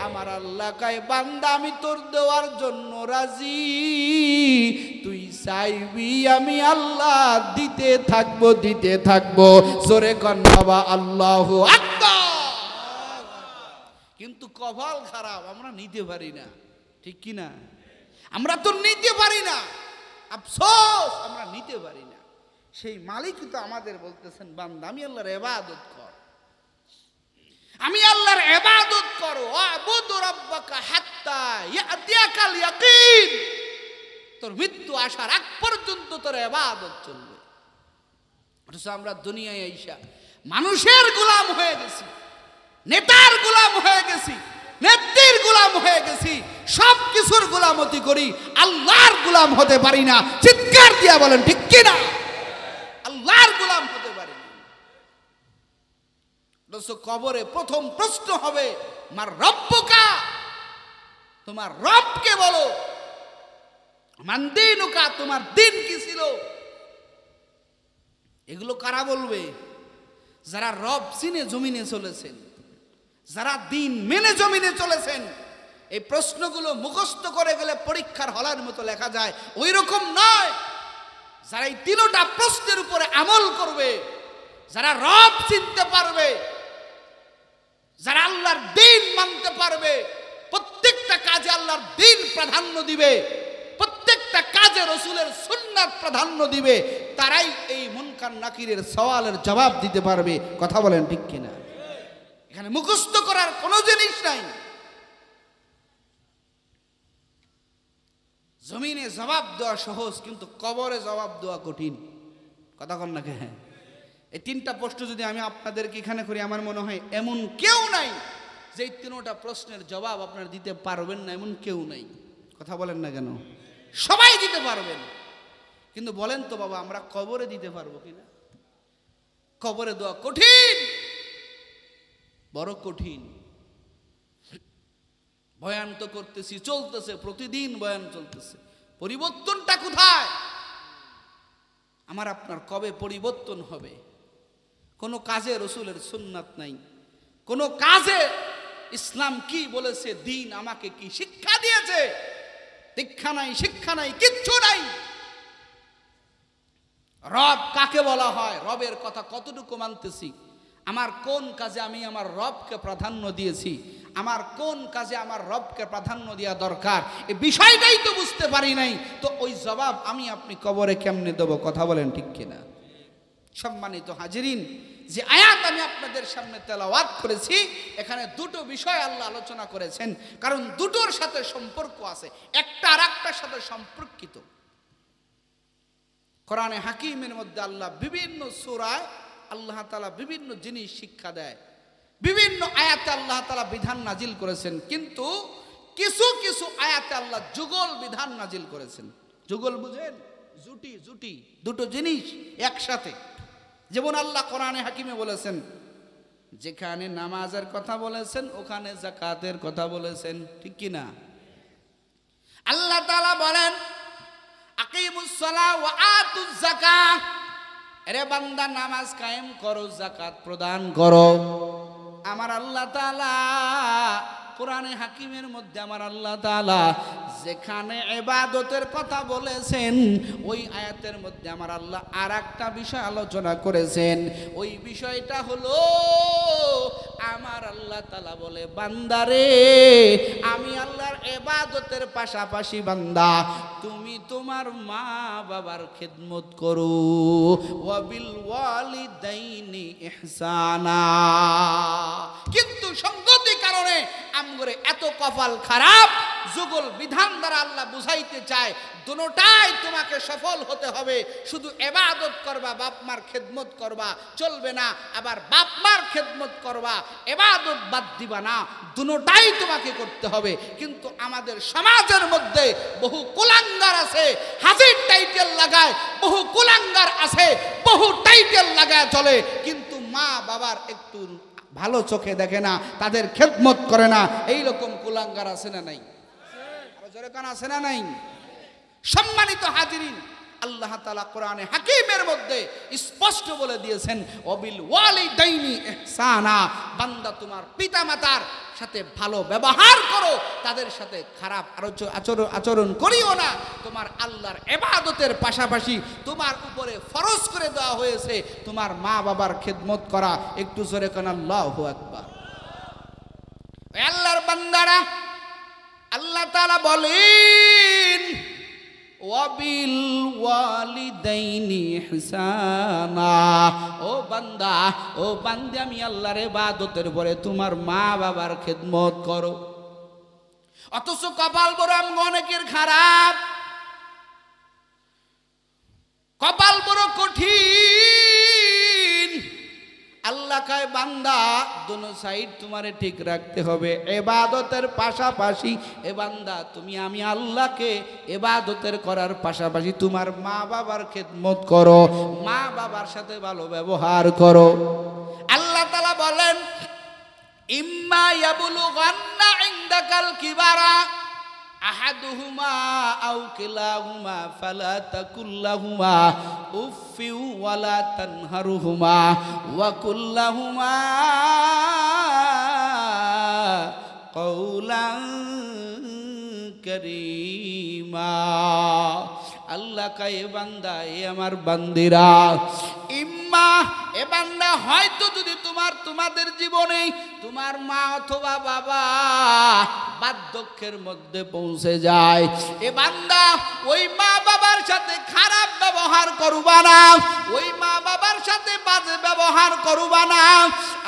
আমার আল্লাহ কয়, বান্দা আমি তোর দেওয়ার জন্য রাজি, তুই চাইবি আমি আল্লাহ দিতে থাকবো দিতে থাকবো। জোরে কর বাবা আল্লাহু আকবার। কিন্তু কপাল খারাপ, আমরা নিতে পারি না, ঠিক কি না? আমরা তো নিতে পারি না, আফসোস আমরা নিতে পারি না। সেই মালিক তো আমাদের বলতেছেন, বান্দা আমি আল্লাহর ইবাদত কর, আমি আল্লাহর ইবাদত করো, আবুদু রাব্বাকা হাত্তা ইয়াতিয়াকাল ইয়াকিন। তোর মৃত্যু আসার আগ পর্যন্ত তোর ইবাদত চলবে। অথচ আমরা দুনিয়ায় আইসা মানুষের গোলাম হয়ে গেছি, নেতার গোলাম হয়ে গেছি, নেত্রীর গোলাম হয়ে গেছি, সব কিছুর গোলামতি করি, আল্লাহর গোলাম হতে পারি না। চিৎকার দিয়া বলেন ঠিক কিনা? আল্লাহর গোলাম হতে পারি না। কবরে প্রথম প্রশ্ন হবে আমার রব্বুকা, তোমার রবকে বলো। মান দীনুকা, তোমার দিন কি ছিল? এগুলো কারা বলবে? যারা রব চিনে জমিনে চলেছেন, যারা দিন মেনে জমিনে চলেছেন। এই প্রশ্নগুলো মুখস্থ করে গেলে পরীক্ষার হলের মতো লেখা যায়, ওই রকম নয়। যারা এই তিনটা প্রশ্নের উপরে আমল করবে, যারা রব চিনতে পারবে, যারা আল্লাহর দিন মানতে পারবে, প্রত্যেকটা কাজে আল্লাহর দিন প্রাধান্য দিবে, প্রত্যেকটা কাজে রাসূলের সুন্নাত প্রাধান্য দিবে, তারাই এই মুনকার নাকিরের সওয়ালের জবাব দিতে পারবে। কথা বলেন ঠিক কিনা? এখানে মুখস্থ করার কোনো জিনিস নাই। জমিনে জবাব দেওয়া সহজ, কিন্তু কবরে জবাব দেওয়া কঠিন। কথা কন নাকি? হ্যাঁ, এই তিনটা প্রশ্ন যদি আমি আপনাদেরকে এখানে করি, আমার মনে হয় এমন কেউ নাই যে এই তিনটা প্রশ্নের জবাব আপনারা দিতে পারবেন না, এমন কেউ নাই। কথা বলেন না কেন? সবাই দিতে পারবেন, কিন্তু বলেন তো বাবা, আমরা কবরে দিতে পারবো কিনা? কবরে দেওয়া কঠিন, বড় কঠিন। বয়ান তো করতেছি, চলতেছে, প্রতিদিন বয়ান চলতেছে, পরিবর্তনটা কোথায়? আমার আপনার কবে পরিবর্তন হবে? কোনো কাজে রাসূলের সুন্নাত নাই, কোনো কাজে ইসলাম কি বলেছে, দিন আমাকে কি শিক্ষা দিয়েছে, দীক্ষা নাই, শিক্ষা নাই, কিচ্ছু নাই। রব কাকে বলা হয়, রবের কথা কতটুকু মানতেছি, আমার কোন কাজে আমি আমার রবকে প্রাধান্য দিয়েছি, আমার কোন কাজে আমার রবকে প্রাধান্য দেওয়া দরকার, এই বিষয়টাই তো বুঝতে পারি নাই। তো ওই জবাব আমি আপনি কবরে কেমনে দেব? কথা বলেন ঠিক কিনা? সম্মানিত হাজিরিন, যে আয়াত আমি আপনাদের সামনে তেলাওয়াত করেছি, এখানে দুটো বিষয় আল্লাহ আলোচনা করেছেন, কারণ দুটোর সাথে সম্পর্ক আছে, একটা আর একটার সাথে সম্পর্কিত। কোরআনে হাকিমের মধ্যে আল্লাহ বিভিন্ন সূরায় আল্লাহ তাআলা বিভিন্ন জিনিস শিক্ষা দেয়, বিভিন্ন আয়াতে আল্লাহ তাআলা বিধান নাজিল করেছেন, কিন্তু কিছু কিছু আয়াতে আল্লাহ যুগল বিধান নাজিল করেছেন। যুগল বুঝেন? জুটি জুটি, দুটো জিনিস একসাথে। যেমন আল্লাহ কোরআনে হাকিমে বলেছেন, যেখানে নামাজের কথা বলেছেন ওখানে যাকাতের কথা বলেছেন, ঠিক কি না? আল্লাহ তাআলা বলেন আকিমুস সালাহ ওয়া আতুজ যাকাহ, আরে বান্দা নামাজ কায়েম করো, যাকাত প্রদান করো। আমার আল্লাহ তাআলা কোরআনে হাকিমের মধ্যে আমার আল্লাহ তাআলা যেখানে ইবাদতের কথা বলেছেন, ওই আয়াতের মধ্যে আমার আল্লাহ আর একটা বিষয় আলোচনা করেছেন। ওই বিষয়টা হলো আমার আল্লাহ তাআলা বলে, বান্দারে আমি আল্লাহর ইবাদতের পাশাপাশি বান্দা তুমি তোমার মা বাবার খিদমত করো, ওয়াবিল ওয়ালিদাইনি ইহসানা। কিন্তু সঙ্গতি কারণে আমগরে এত কপাল খারাপ, যুগল বিধান দ্বারা আল্লাহ বুঝাইতে চায় দুটোটাই তোমাকে সফল হতে হবে। শুধু ইবাদত করবা, বাপ মার খেদমত করবা চলবে না, আবার বাপ মার খেদমত করবা, ইবাদত বাদ দিবা না, দুটোটাই তোমাকে করতে হবে। কিন্তু আমাদের সমাজের মধ্যে বহু কুলাঙ্গার আছে, হাজির টাইটেল লাগায়, বহু কুলাঙ্গার আছে, বহু টাইটেল লাগায় চলে, কিন্তু মা বাবার একটু ভালো চোখে দেখে না, তাদের খেদমত করে না। এইরকম কুলাঙ্গার আছে না নাই? আরো জোরে কান আছে না নাই? সম্মানিত হাজিরিন, আল্লাহ তাআলা কোরআনে হাকিমের মধ্যে স্পষ্ট বলে দিয়েছেন, ওয়াবিল ওয়ালিদাইনি ইহসানা, বান্দা তোমার পিতামাতার সাথে ভালো ব্যবহার করো, তাদের সাথে খারাপ আচরণ করিও না। তোমার আল্লাহর ইবাদতের পাশাপাশি তোমার উপরে ফরজ করে দেওয়া হয়েছে তোমার মা বাবার খেদমত করা। একটু জোরে কান আল্লাহু আকবার। আল্লাহর বান্দারা, আল্লাহ তাআলা বলেন ওয়াবিল ওয়ালিদাইনি ইহসানা, ও বান্দা, ও বান্দী, আমি আল্লাহর ইবাদতের পরে তোমার মা বাবার খেদমত করো। অথচ কপাল বড় অনেকের খারাপ, কপাল বড় কঠিন। আল্লাহ কয় বান্দা দোনো সাইড তোমারে ঠিক রাখতে হবে, ইবাদতের পাশাপাশি এ বান্দা তুমি আমি আল্লাহকে ইবাদতের করার পাশাপাশি তোমার মা বাবার খেদমত করো, মা বাবার সাথে ভালো ব্যবহার করো। আল্লাহ তাআলা বলেন ইম্মা ইয়াবলুগান্না ইনদাকাল কিবারা আহাদুহুমা আও কিলাহুমা ফালা তাকুল্লাহুমা উফফিউ ওয়ালা তানহারুহুমা ওয়া কুল্লাহুমা কওলান কারীমা। আল্লাহ কয় এ বান্দা, এ আমার বান্দিরা, ইম্মা এ বান্দা হয়তো যদি তোমাদের জীবনে তোমার মা অথবা বাবা বার্ধক্যের মধ্যে পৌঁছে যায়, এ বান্দা ওই মা বাবার সাথে খারাপ ব্যবহার করবা না, ওই মা বাবার সাথে বাজে ব্যবহার করবা না।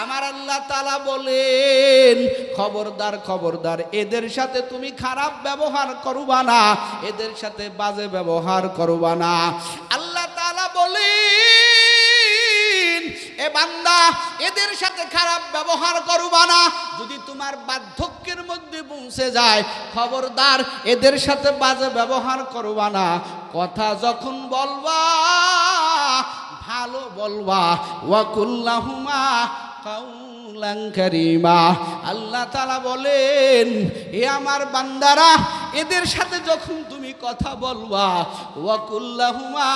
আমার আল্লাহ তাআলা বলেন খবরদার খবরদার, এদের সাথে তুমি খারাপ ব্যবহার করবা না, এদের সাথে বাজে ব্যবহার করবা না। আল্লাহ তাআলা বলেন এ বান্দা এদের সাথে খারাপ ব্যবহার করবা না। যদি তোমার বার্ধক্যের মধ্যে পৌঁছে যায়, খবরদার এদের সাথে বাজে ব্যবহার করবা না। কথা যখন বলবা ভালো বলবা, ওয়া কুল্লাহুমা কাউলান কারীমা। আল্লাহ তাআলা বলেন এ আমার বান্দারা, এদের সাথে যখন তুমি কথা বলবা, ওয়া কুল্লাহুমা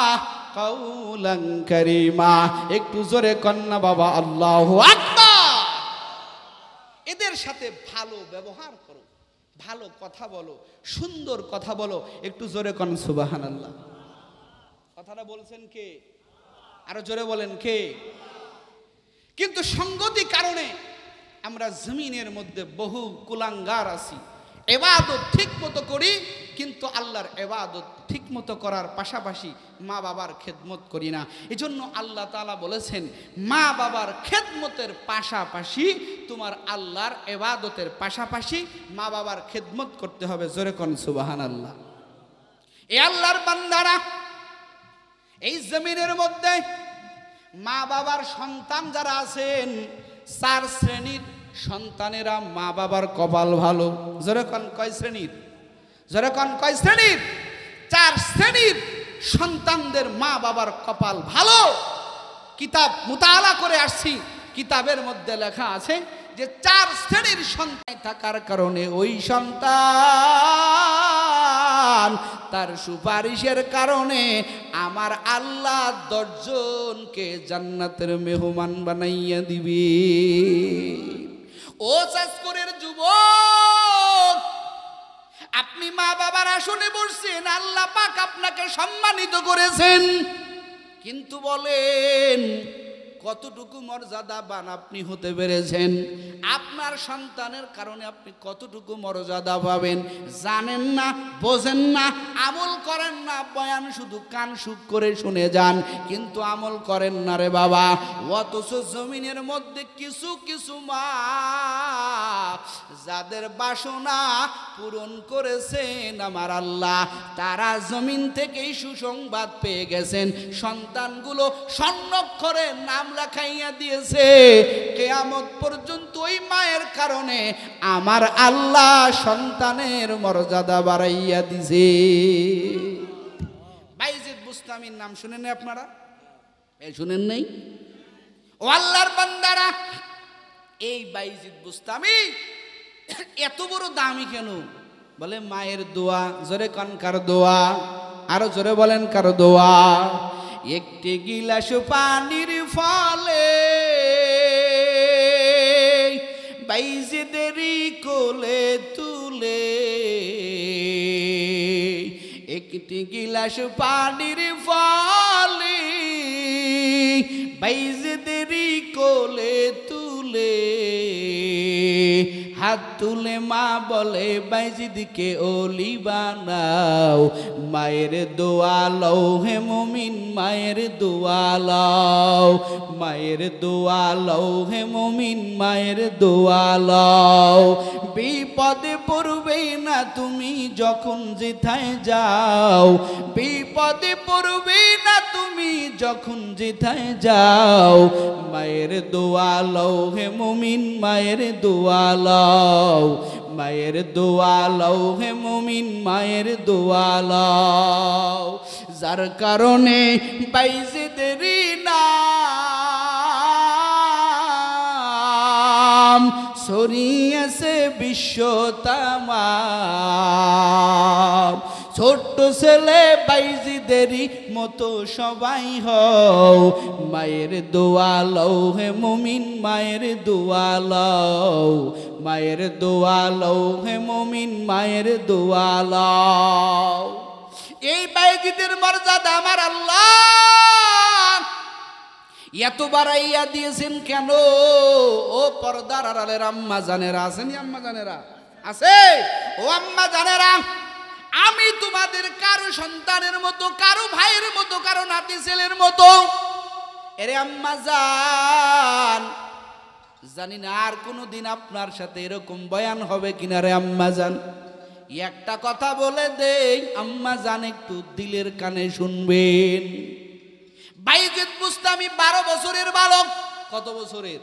কাউলান কারীমা, একটু জোরে কন্না বাবা আল্লাহু আকবার। এদের সাথে ভালো ব্যবহার করো, ভালো কথা বলো, সুন্দর কথা বলো, একটু জোরে কন সুবহানাল্লাহ। কথাটা বলছেন কে? আরো জোরে বলেন কে? কিন্তু সঙ্গতি কারণে আমরা জমিনের মধ্যে বহু কুলাঙ্গার আছি, ইবাদত ঠিক মতো করি কিন্তু আল্লাহর ইবাদত ঠিক মতো করার পাশাপাশি মা বাবার খেদমত করি না। এজন্য আল্লাহ তাআলা বলেছেন মা বাবার খেদমতের পাশাপাশি তোমার আল্লাহর ইবাদতের পাশাপাশি মা বাবার খেদমত করতে হবে। জোরে কোন সুবহানাল্লাহ। এই আল্লাহর বান্দারা, এই জমিনের মধ্যে মা বাবার সন্তান যারা আছেন, 4 শ্রেণীর সন্তানেরা মা বাবার কপাল ভালো। জোরে কোন কয় শ্রেণীর? জোরে কোন কয় শ্রেণীর? 4 শ্রেণীর সন্তানদের মা বাবার কপাল ভালো। কিতাব মুতালা করে আসছি, কিতাবের মধ্যে লেখা আছে যে 4 শ্রেণীর সন্তান থাকার কারণে ওই সন্তান তার সুপারিশের কারণে আমার আল্লাহ 10 জনকে জান্নাতের মেহমান বানাইয়া দিবে। ও চাষকরের যুবক, আপনি মা বাবার আসনে বসছেন, আল্লাহ পাক আপনাকে সম্মানিত করেছেন, কিন্তু বলেন কতটুকু মর্যাদাবান আপনি হতে পেরেছেন? আপনার সন্তানের কারণে আপনি কতটুকু মর্যাদা পাবেন জানেন না, বোঝেন না, আমল করেন না। বয়ান শুধু কান সুখ করে শুনে যান, কিন্তু আমল করেন না রে বাবা। অথচ জমিনের মধ্যে কিছু কিছু মা যাদের বাসনা পূরণ করেছেন আমার আল্লাহ, তারা জমিন থেকেই সুসংবাদ পেয়ে গেছেন, সন্তানগুলো স্বর্ণাক্ষরে নাম লেখাইয়া দিয়েছে। কিয়ামত পর্যন্ত ওই মায়ের কারণে আমার আল্লাহ সন্তানের মর্যাদা বাড়াইয়া দিছে। বাইজিদ বুস্তামির নাম শুনেন আপনারা? শুনেন নাই? ও আল্লাহর বান্দারা, এই বাইজিদ বুস্তামি এত বড় দামি কেন? বলে মায়ের দোয়া। জোরে কান কার দোয়া? আরো জোরে বলেন কার দোয়া? একটি গিলাস পানির ফলে বাইজিদেরই কোলে তুলে, একটি গিলাস পানির ফলে বাইজিদেরই কোলে তুলে হাত তুলে মা বলে বাইজিদকে ওলি বানাও, মায়ের দোয়া লও হে মুমিন মায়ের দোয়া লও, মায়ের দোয়া লও হে মুমিন মায়ের দোয়া লও। বিপদে পড়বে না তুমি যখন যেথায় যাও, বিপদে পড়বে না তুমি যখন যেথায় যাও, মায়ের দোয়া লও হে মুমিন মায়ের দোয়া লও, মায়ের দোয়া লও হে মুমিন মায়ের দোয়া লও। যার কারণে বাইজিদেরই নাম ছড়িয়েছে বিশ্ব তামাম। ছোট্ট ছেলে বাইজিদেরই মতো সবাই হও, মায়ের দোয়া লও হে মুমিন মায়ের দোয়া লও, মায়ের দোয়া লও হে মুমিন মায়ের দোয়া লও। এই বাইজিদের মর্যাদা আমার আল্লাহ এত বাড়াইয়া দিয়েছেন কেন? ও পর্দার আড়ালের আম্মা জানেরা আছেন, আম্মা জানেরা আছে, ও আম্মা জানেরা, আমি তোমাদের কারো সন্তানের মতো, কারো ভাইয়ের মতো, কারো নাতি ছেলের মতো। এরে আম্মা জান, জানি না আর কোনোদিন আপনার সাথে এরকম বয়ান হবে কিনা রে আম্মা জান। একটা কথা বলে দেই আম্মা জান, একটু দিলের কানে শুনবেন। বাইজিদ বুস্তামি 12 বছরের বালক। কত বছরের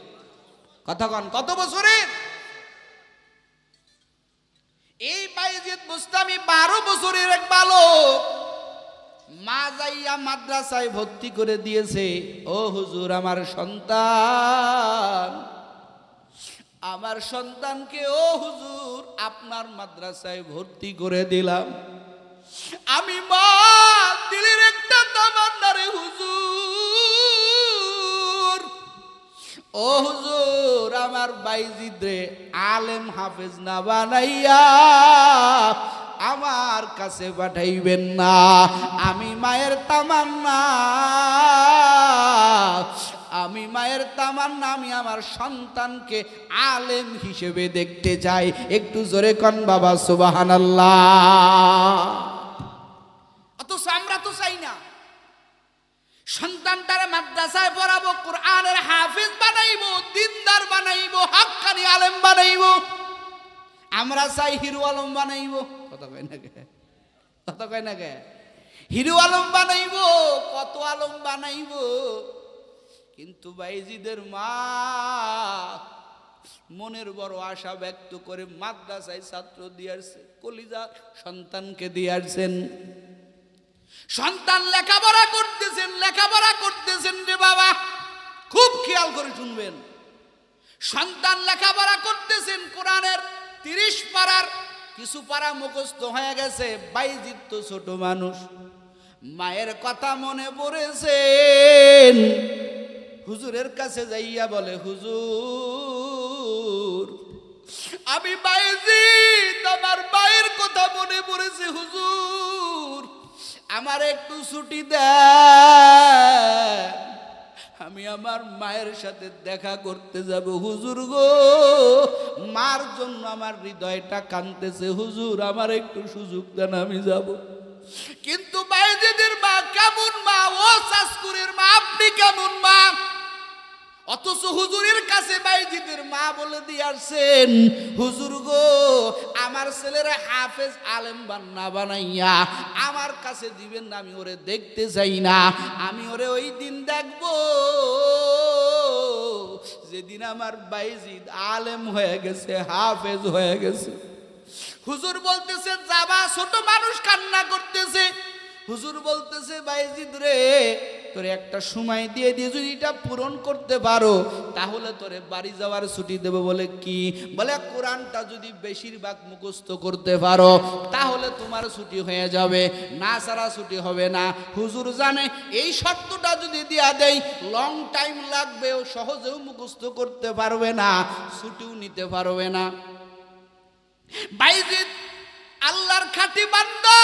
কথা কন? কত বছরের? এই বাইজিদ বুস্তামি 12 বছরের এক বালক। মা যাইয়া মাদ্রাসায় ভর্তি করে দিয়েছে। ও হুজুর, আমার সন্তান, আমার সন্তানকে ও হুজুর আপনার মাদ্রাসায় ভর্তি করে দিলাম। আমি মা দিলের একটা তামান্না রে হুজুর, ও হুজুর আমার বাইজিদ রে আলেম হাফেজ না বানাইয়া আমার কাছে পাঠাইবেন না। আমি মায়ের তামান্না, আমি মায়ের তামান্না, আমি আমার সন্তানকে আলেম হিসেবে দেখতে চাই। একটু জোরে কন বাবা সুবহানাল্লাহ। অথচ আমরা তো চাই না সন্তানটার মাদ্রাসায় পড়াবো, কোরআনের হাফেজ বানাইবো, দিনদার বানাইবো, হাক্কানি আলেম বানাইবো। আমরা চাই হিরো আলম বানাইবো। কথা কয় না কে? কথা কয় না কে? হিরো আলম বানাইবো, কত আলম বানাইবো। কিন্তু বাইজিদের মা মনের বড় আশা ব্যক্ত করে মাদ্রাসায় ছাত্র দিয়েছে, কলিজা সন্তানকে দিয়েছেন। সন্তান লেখাপড়া করতেছেন, লেখাপড়া করতেছেন রে বাবা, খুব খেয়াল করে শুনবেন। সন্তান লেখাপড়া করতেছেন, কোরআনের 30 পারার কিছু পারা মুখস্থ হয়ে গেছে। বাইজিদ তো ছোট মানুষ, মায়ের কথা মনে পড়েছেন। হুজুরের কাছে যাইয়া বলে, হুজুর আমি বাইজিদ, আমার মায়ের কথা মনে পড়েছে হুজুর, আমার একটু ছুটি দেন, আমি আমার মায়ের সাথে দেখা করতে যাব। হুজুর গো, মার জন্য আমার হৃদয়টা কাঁদতেছে, হুজুর আমার একটু সুযোগ দেন, আমি যাব। কিন্তু বাইজিদের মা কেমন মা? ও সাসকুরের মা, আপনি কেমন মা? অথচ হুজুরের কাছে বাইজিদের মা বলে দিয়ে আসছেন, হুজুর গো আমার ছেলেরা হাফেজ আলেম বান্না বানাইয়া আমার কাছে দিবেন না, আমি ওরে দেখতে চাই না। আমি ওরে ওই দিন দেখবো যেদিন আমার বাইজিদ আলেম হয়ে গেছে, হাফেজ হয়ে গেছে। হুজুর বলতেছে যাবা, ছোট মানুষ কান্না করতেছে। হুজুর বলতেছে বাইজিদ রে, তোরে একটা সময় দিয়ে দিয়ে যদি এটা পূরণ করতে পারো তাহলে তোরে বাড়ি যাওয়ার ছুটি দেব। বলে কি? বলে কোরআনটা যদি বেশিরভাগ মুখস্থ করতে পারো তাহলে তোমার ছুটি হয়ে যাবে, না ছাড়া ছুটি হবে না। হুজুর জানে এই শর্তটা যদি দিয়া দেই লং টাইম লাগবে, ও সহজেও মুখস্থ করতে পারবে না, ছুটিও নিতে পারবে না। বাইজিদ আল্লাহর খাঁটি বান্দা,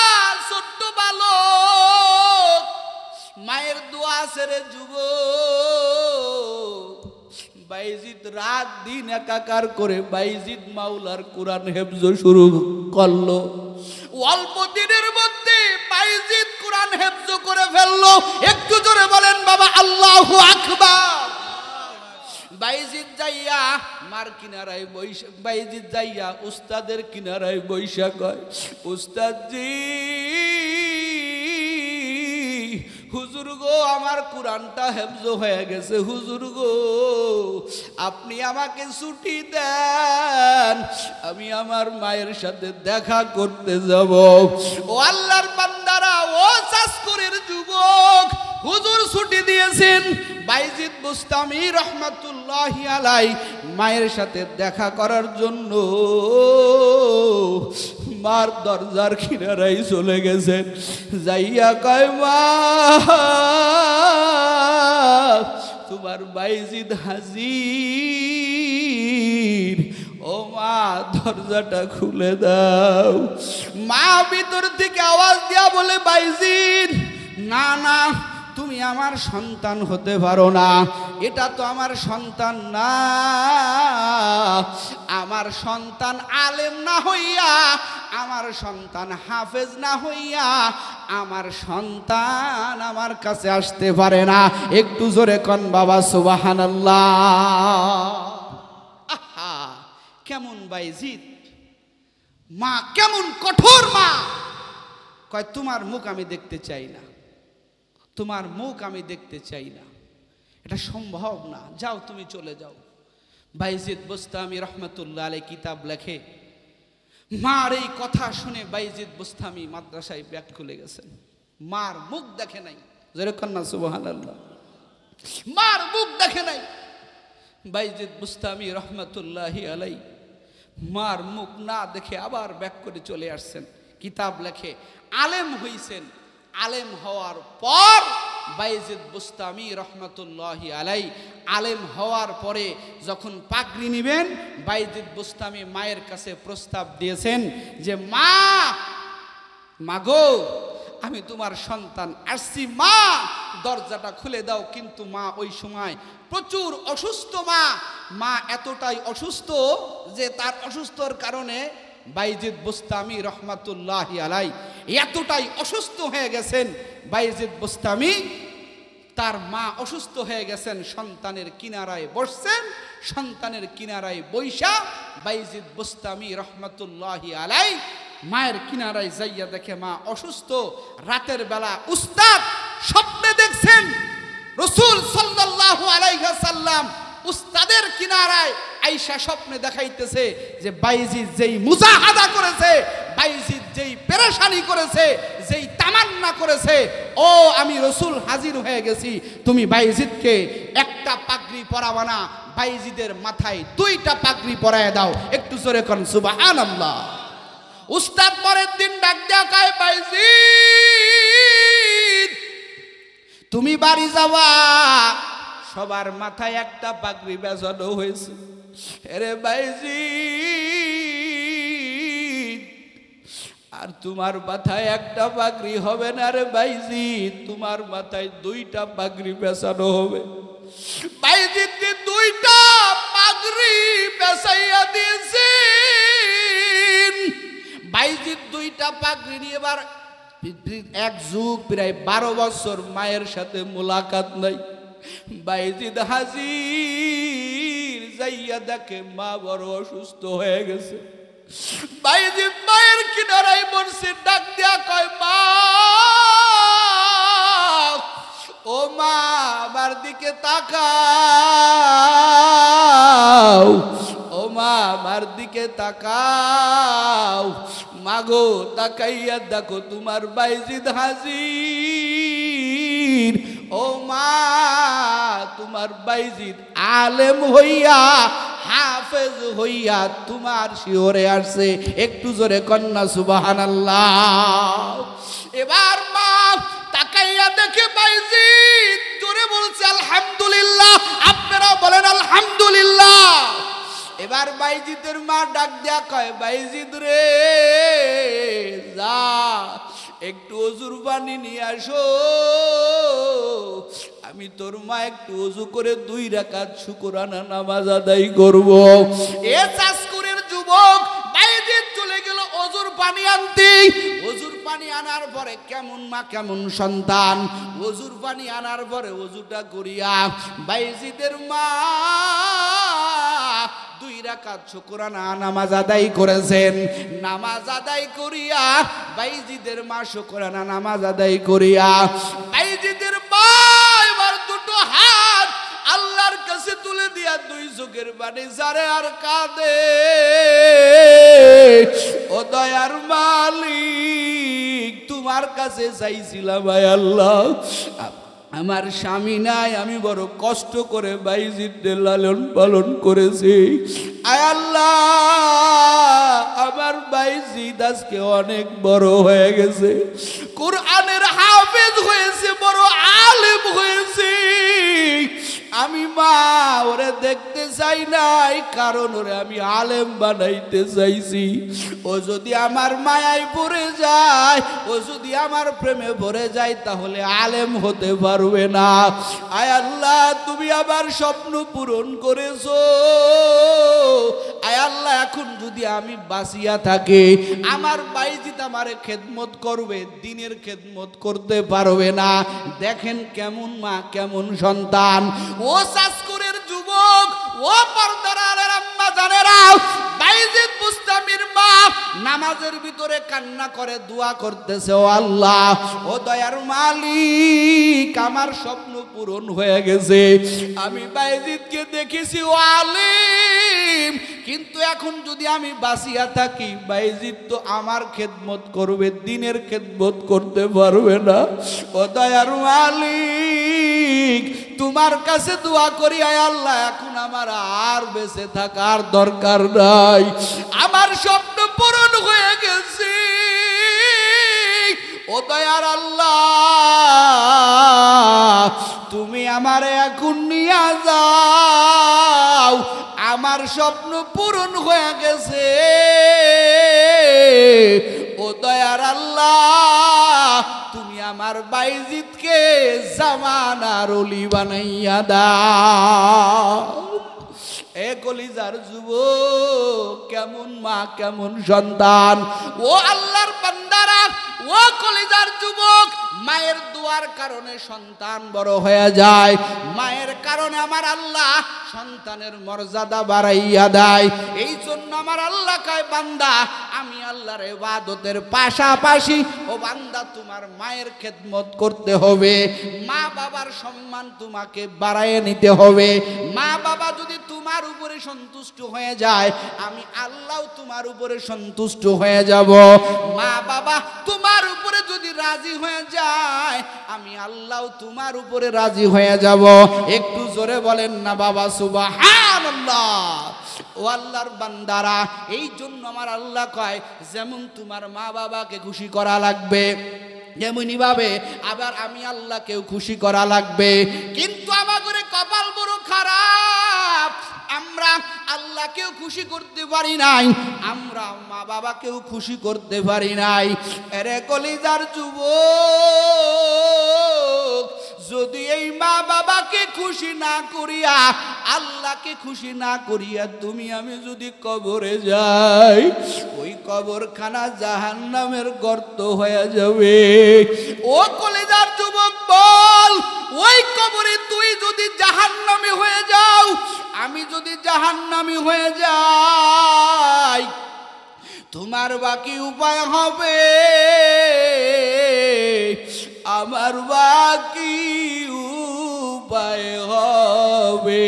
ছোট্ট বালক, মায়ের দোয়া ছেড়ে যুবক বাইজিদ রাত দিন একাকার করে বাইজিদ মাওলার কোরআন হেফজ শুরু করলো। অল্প দিনের মধ্যে বাইজিদ কোরআন হেফজ করে ফেললো। একটু জোরে বলেন বাবা আল্লাহু আকবার। বাইজিদ যাইয়া মার কিনারায় বৈশা, বাইজিদ যাইয়া উস্তাদের কিনারায় বৈশা কয়, উস্তাদজি হুজুর গো আমার কোরআনটা হেফজ হয়ে গেছে, হুজুর গো আপনি আমাকে ছুটি দেন, আমি আমার মায়ের সাথে দেখা করতে যাব। ও আল্লাহর বান্দারা, ও চাষকুরের যুবক, হুজুর ছুটি দিয়েছেন বাইজিদ বুস্তামি রহমাতুল্লাহি আলাই মায়ের সাথে দেখা করার জন্য মার দরজার কিনারায় চলে গেছে। যাইয়া কয় মা তোমার বাইজিদ হাজির, ও মা দরজাটা খুলে দাও। মা ভিতর থেকে আওয়াজ দিয়া বলে, বাইজিদ না না, তুমি আমার সন্তান হতে পারো না, এটা তো আমার সন্তান না। আমার সন্তান আলেম না হইয়া, আমার সন্তান হাফেজ না হইয়া, আমার সন্তান আমার কাছে আসতে পারে না। একটু জোরে কন বাবা সুবহানাল্লাহ। আহা কেমন বাইজিদ মা, কেমন কঠোর মা। কয় তোমার মুখ আমি দেখতে চাই না, তোমার মুখ আমি দেখতে চাই না, এটা সম্ভব না, যাও তুমি চলে যাও। বাইজিদ বুস্তামি রহমাতুল্লাহ আলাইহি কিতাব লেখে, মার এই কথা শুনে বাইজিদ বুস্তামি মাদ্রাসায় ব্যাগ খুলে গেছেন। মার মুখ দেখে নাই, যেরকম না সুবহানাল্লাহ, মার মুখ দেখে নাই। বাইজিদ বুস্তামি রহমাতুল্লাহি আলাইহি মার মুখ না দেখে আবার ব্যাগ করে চলে আসছেন। কিতাব লেখে আলেম হইছেন। আলেম হওয়ার পর বাইজিদ বুস্তামি রহমাতুল্লাহি আলাইহি আলেম হওয়ার পরে যখন পাগড়ি নিবেন, বাইজিদ বুস্তামি মায়ের কাছে প্রস্তাব দিয়েছেন যে মা, মাগো আমি তোমার সন্তান আসছি, মা দরজাটা খুলে দাও। কিন্তু মা ওই সময় প্রচুর অসুস্থ। মা এতটাই অসুস্থ যে তার অসুস্থর কারণে বাইজিদ বুস্তামি রহমাতুল্লাহি আলাইহি এতটাই অসুস্থ হয়ে গেছেন। বাইজিদ বুস্তামি তার মা অসুস্থ হয়ে গেছেন, সন্তানের কিনারায় বসছেন। সন্তানের কিনারায় বৈশা বাইজিদ বুস্তামি রহমাতুল্লাহি আলাইহি মায়ের কিনারায় যাইয়া দেখে মা অসুস্থ। রাতের বেলা উস্তাদ স্বপ্নে দেখছেন রাসূল সাল্লাল্লাহু আলাইহি ওয়াসাল্লাম উস্তাদের কিনারায় আয়েশা স্বপ্নে দেখাইতেছে যে বাইজিদ যেই মুজাহাদা করেছে, বাইজিদ যেই পেরেশানি করেছে, যেই তামান্না করেছে, ও আমি রাসূল হাজির হয়ে গেছি, তুমি বাইজিদকে একটা পাগড়ি পরাবা না, বাইজিদের মাথায় দুইটা পাগড়ি পরায় দাও। একটু জোরে কোন সুবহানাল্লাহ। উস্তাদ পরের দিন ডাক দেয়া কয়, বাইজিদ তুমি বাড়ি যাওয়া, সবার মাথায় একটা পাগড়ি বেজানো হয়েছে। আরে বাইজিদ আর তোমার মাথায় একটা পাগড়ি হবে না রে বাইজিদ, তোমার মাথায় দুইটা পাগড়ি বেচানো হবে। বাইজিদ দুইটা পাগড়ি বেচাইয়া দিয়েছে। বাইজিদ দুইটা পাগড়ি নিয়ে এবার এক যুগ প্রায় 12 বছর মায়ের সাথে মোলাকাত নাই। বাইজিদ হাজির, যাইয়া দেখে মা বড় অসুস্থ হয়ে গেছে। বাইজিদ মায়ের কিনারায় বসে ডাক দিয়া কয়, মা ও মা আমার দিকে তাকাও, ও মা আমার দিকে তাকাও। মাগো তাকাইয়া দেখো তোমার বাইজিদ হাজির। ও মা তোমার বাইজিদ আলেম হইয়া, হাফেজ হইয়া তোমার শিওরে আসছে। একটু জোরে কন্যা সুবহানাল্লাহ। এবার মা তাকাইয়া দেখে বাইজিদ জোরে বলছে আলহামদুলিল্লাহ। আপনারা বলেন আলহামদুলিল্লাহ। এবার বাইজিদের মা ডাক দেয়া কয়, বাইজিদ রে যা একটু ওযুর পানি নিয়ে আসো, আমি তোর মা একটু ওযু করে 2 রাকাত শুকরানা নামাজ আদায় করব। এ চাষকুরের যুবক বাইজিদ চলে গেল ওযুর পানি আনতে। ওযুর পানি আনার পরে কেমন মা কেমন সন্তান, ওযুর পানি আনার পরে ওযুটা করিয়া বাইজিদের মা 2 রাকাত শুকরানা নামাজ আদায় করেছেন। নামাজ আদায় করিয়া বাইজিদের মা শুকরানা নামাজ আদায় করিয়া বাইজিদের মা এবার 2 হাত আল্লাহর কাছে তুলে দিয়া 2 চোখের পানি ঝরে আর কাঁদে, ও দয়ার মালিক তোমার কাছে চাইছিলাম আয় আল্লাহ, আমার স্বামী নাই, আমি বড় কষ্ট করে বাইজিদকে লালন পালন করেছি, আয় আল্লাহ আমার বাইজিদ আজকে অনেক বড় হয়ে গেছে, কোরআনের হাফেজ হয়েছে, বড় আলেম হয়েছে, আমি মা ওরে দেখতে চাই নাই, কারণ ওরে আমি আলেম বানাইতে চাইছি। ও যদি আমার মায়ায় পড়ে যায়, ও যদি আমার প্রেমে পড়ে যায়, তাহলে আলেম হতে পারবে না। আয় আল্লাহ তুমি আমার স্বপ্ন পূরণ করেছো, আয় আল্লাহ এখন যদি আমি বাঁচিয়া থাকি, আমার বাইজিদ আমারে খেদমত করবে, দিনের খেদমত করতে পারবে না। দেখেন কেমন মা কেমন সন্তান। ও চাষকুরের যুবক, ও পর্দার আলের আম্মা জানেরা, বাইজিদ বুস্তামির মা নামাজের ভিতরে কান্না করে দোয়া করতেছে, ও আল্লাহ ও দয়ার মালিক আমার স্বপ্ন পূরণ হয়ে গেছে, আমি বাইজিদকে দেখেছি ও আলিম, কিন্তু এখন যদি আমি বাঁচিয়া থাকি, বাইজিদ তো আমার খেদমত করবে, দিনের খেদমত করতে পারবে না। ও দয়ার মালিক তোমার কাছে দোয়া করি, আয় আল্লাহ এখন আমার আর বেঁচে থাকার দরকার নাই, আমার স্বপ্ন পূরণ হয়ে গেছে। ও দয়ার আল্লাহ তুমি আমারে এখন নিয়ে যাও, আমার স্বপ্ন পূরণ হয়ে গেছে। ও দয়ার আল্লাহ তুমি আমার বাইজিদকে জামানার ওলি বানাইয়া দাও। এ কলিজার যুবক কেমন মা কেমন সন্তান। ও আল্লাহর বান্দারা, ও কলিজার যুবক, মায়ের দোয়ার কারণে সন্তান বড় হয়ে যায়, মায়ের কারণে আমার আল্লাহ সন্তানের মর্যাদা বাড়াইয়া দেয়। এই জন্য আমার আল্লাহ কয় বান্দা আমি আল্লাহর ইবাদতের পাশাপাশি ও বান্দা তোমার মায়ের খেদমত করতে হবে, মা বাবার সম্মান তোমাকে বাড়ায় নিতে হবে। মা বাবা যদি তোমার উপরে সন্তুষ্ট হয়ে যায়, আমি আল্লাহ তোমার উপরে সন্তুষ্ট হয়ে যাব। মা বাবা তোমার উপরে যদি রাজি হয়ে যায়, আমি আল্লাহ তোমার উপরে রাজি হয়ে যাব। একটু জোরে বলেন না বাবা সুবহানাল্লাহ। ও আল্লাহর বান্দারা, এই জন্য আমার আল্লাহ কয় যেমন তোমার মা বাবাকে খুশি করা লাগবে, যেমনি ভাবে আবার আমি আল্লাহকেও খুশি করা লাগবে। কিন্তু আমাদের কপাল বড় খারাপ, আমরা আল্লাহকেও খুশি করতে পারি নাই, আমরা মা বাবাকেও খুশি করতে পারি নাই। এরে কলিজার যুবক, যদি এই মা বাবাকে খুশি না করিয়া, আল্লাহকে খুশি না করিয়া তুমি আমি যদি কবরে যাই, ওই কবরখানা জাহান্নামের গর্ত হয়ে যাবে। ও কলিজার যুবক বল, ওই কবরে তুই যদি জাহান্নামী হয়ে যাও, আমি যদি জাহান্নামী হয়ে যাই, তোমার বাকি উপায় হবে, আমার বাকি উপায় হবে।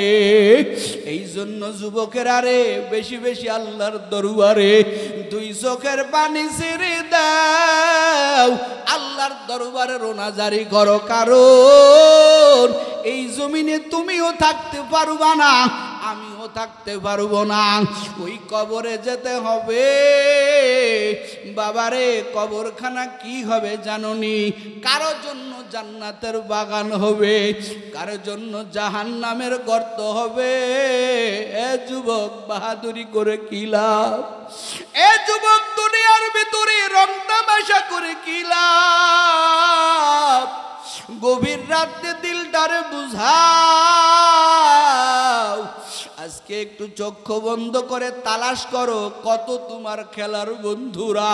এই জন্য যুবকের আরে বেশি বেশি আল্লাহর দরবারে 2 চোখের পানি ছেড়ে দাও, আল্লাহর দরবারে রোনা জারি করো, কারণ এই জমিনে তুমিও থাকতে পারবা না, আমিও থাকতে পারবো না, ওই কবরে যেতে হবে। বাবারে কবরখানা কি হবে জানোনি? কারো জন্য জান্নাতের বাগান হবে, কারো জন্য জাহান্নামের গর্ত হবে। এ যুবক বাহাদুরি করে কি লাভ? এ যুবক দুনিয়ার ভিতরে করে রং তামাশা করে কি লাভ? গভীর রাতে দিলটারে বুঝাও। আজকে একটু চক্ষু বন্ধ করে তালাশ করো, কত তোমার খেলার বন্ধুরা,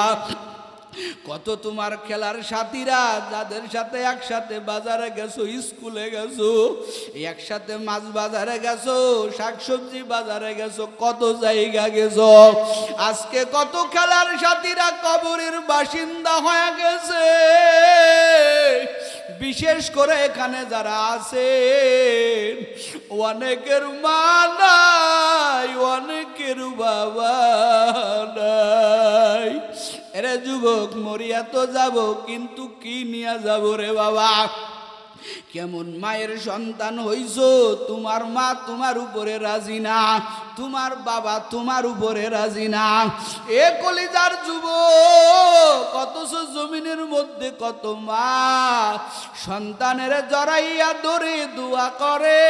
কত তোমার খেলার সাথীরা, যাদের সাথে একসাথে বাজারে গেছো, স্কুলে গেছো, একসাথে মাছ বাজারে গেছো, শাকসবজি বাজারে গেছো, কত জায়গা গেছো। আজকে কত খেলার সাথীরা কবরের বাসিন্দা হয়ে গেছে। বিশেষ করে এখানে যারা আছেন, অনেকের মা নাই, অনেকের বাবা নাই। এরে যুবক, মরিয়া তো যাব, কিন্তু কি নিয়ে যাব রে বাবা? কেমন মায়ের সন্তান হইছো? তোমার মা তোমার উপরে রাজি না, তোমার বাবা তোমার উপরে রাজি না। এ কলিজার যুবক, অথচ জমিনের মধ্যে কত মা সন্তানের জড়াইয়া ধরে দোয়া করে,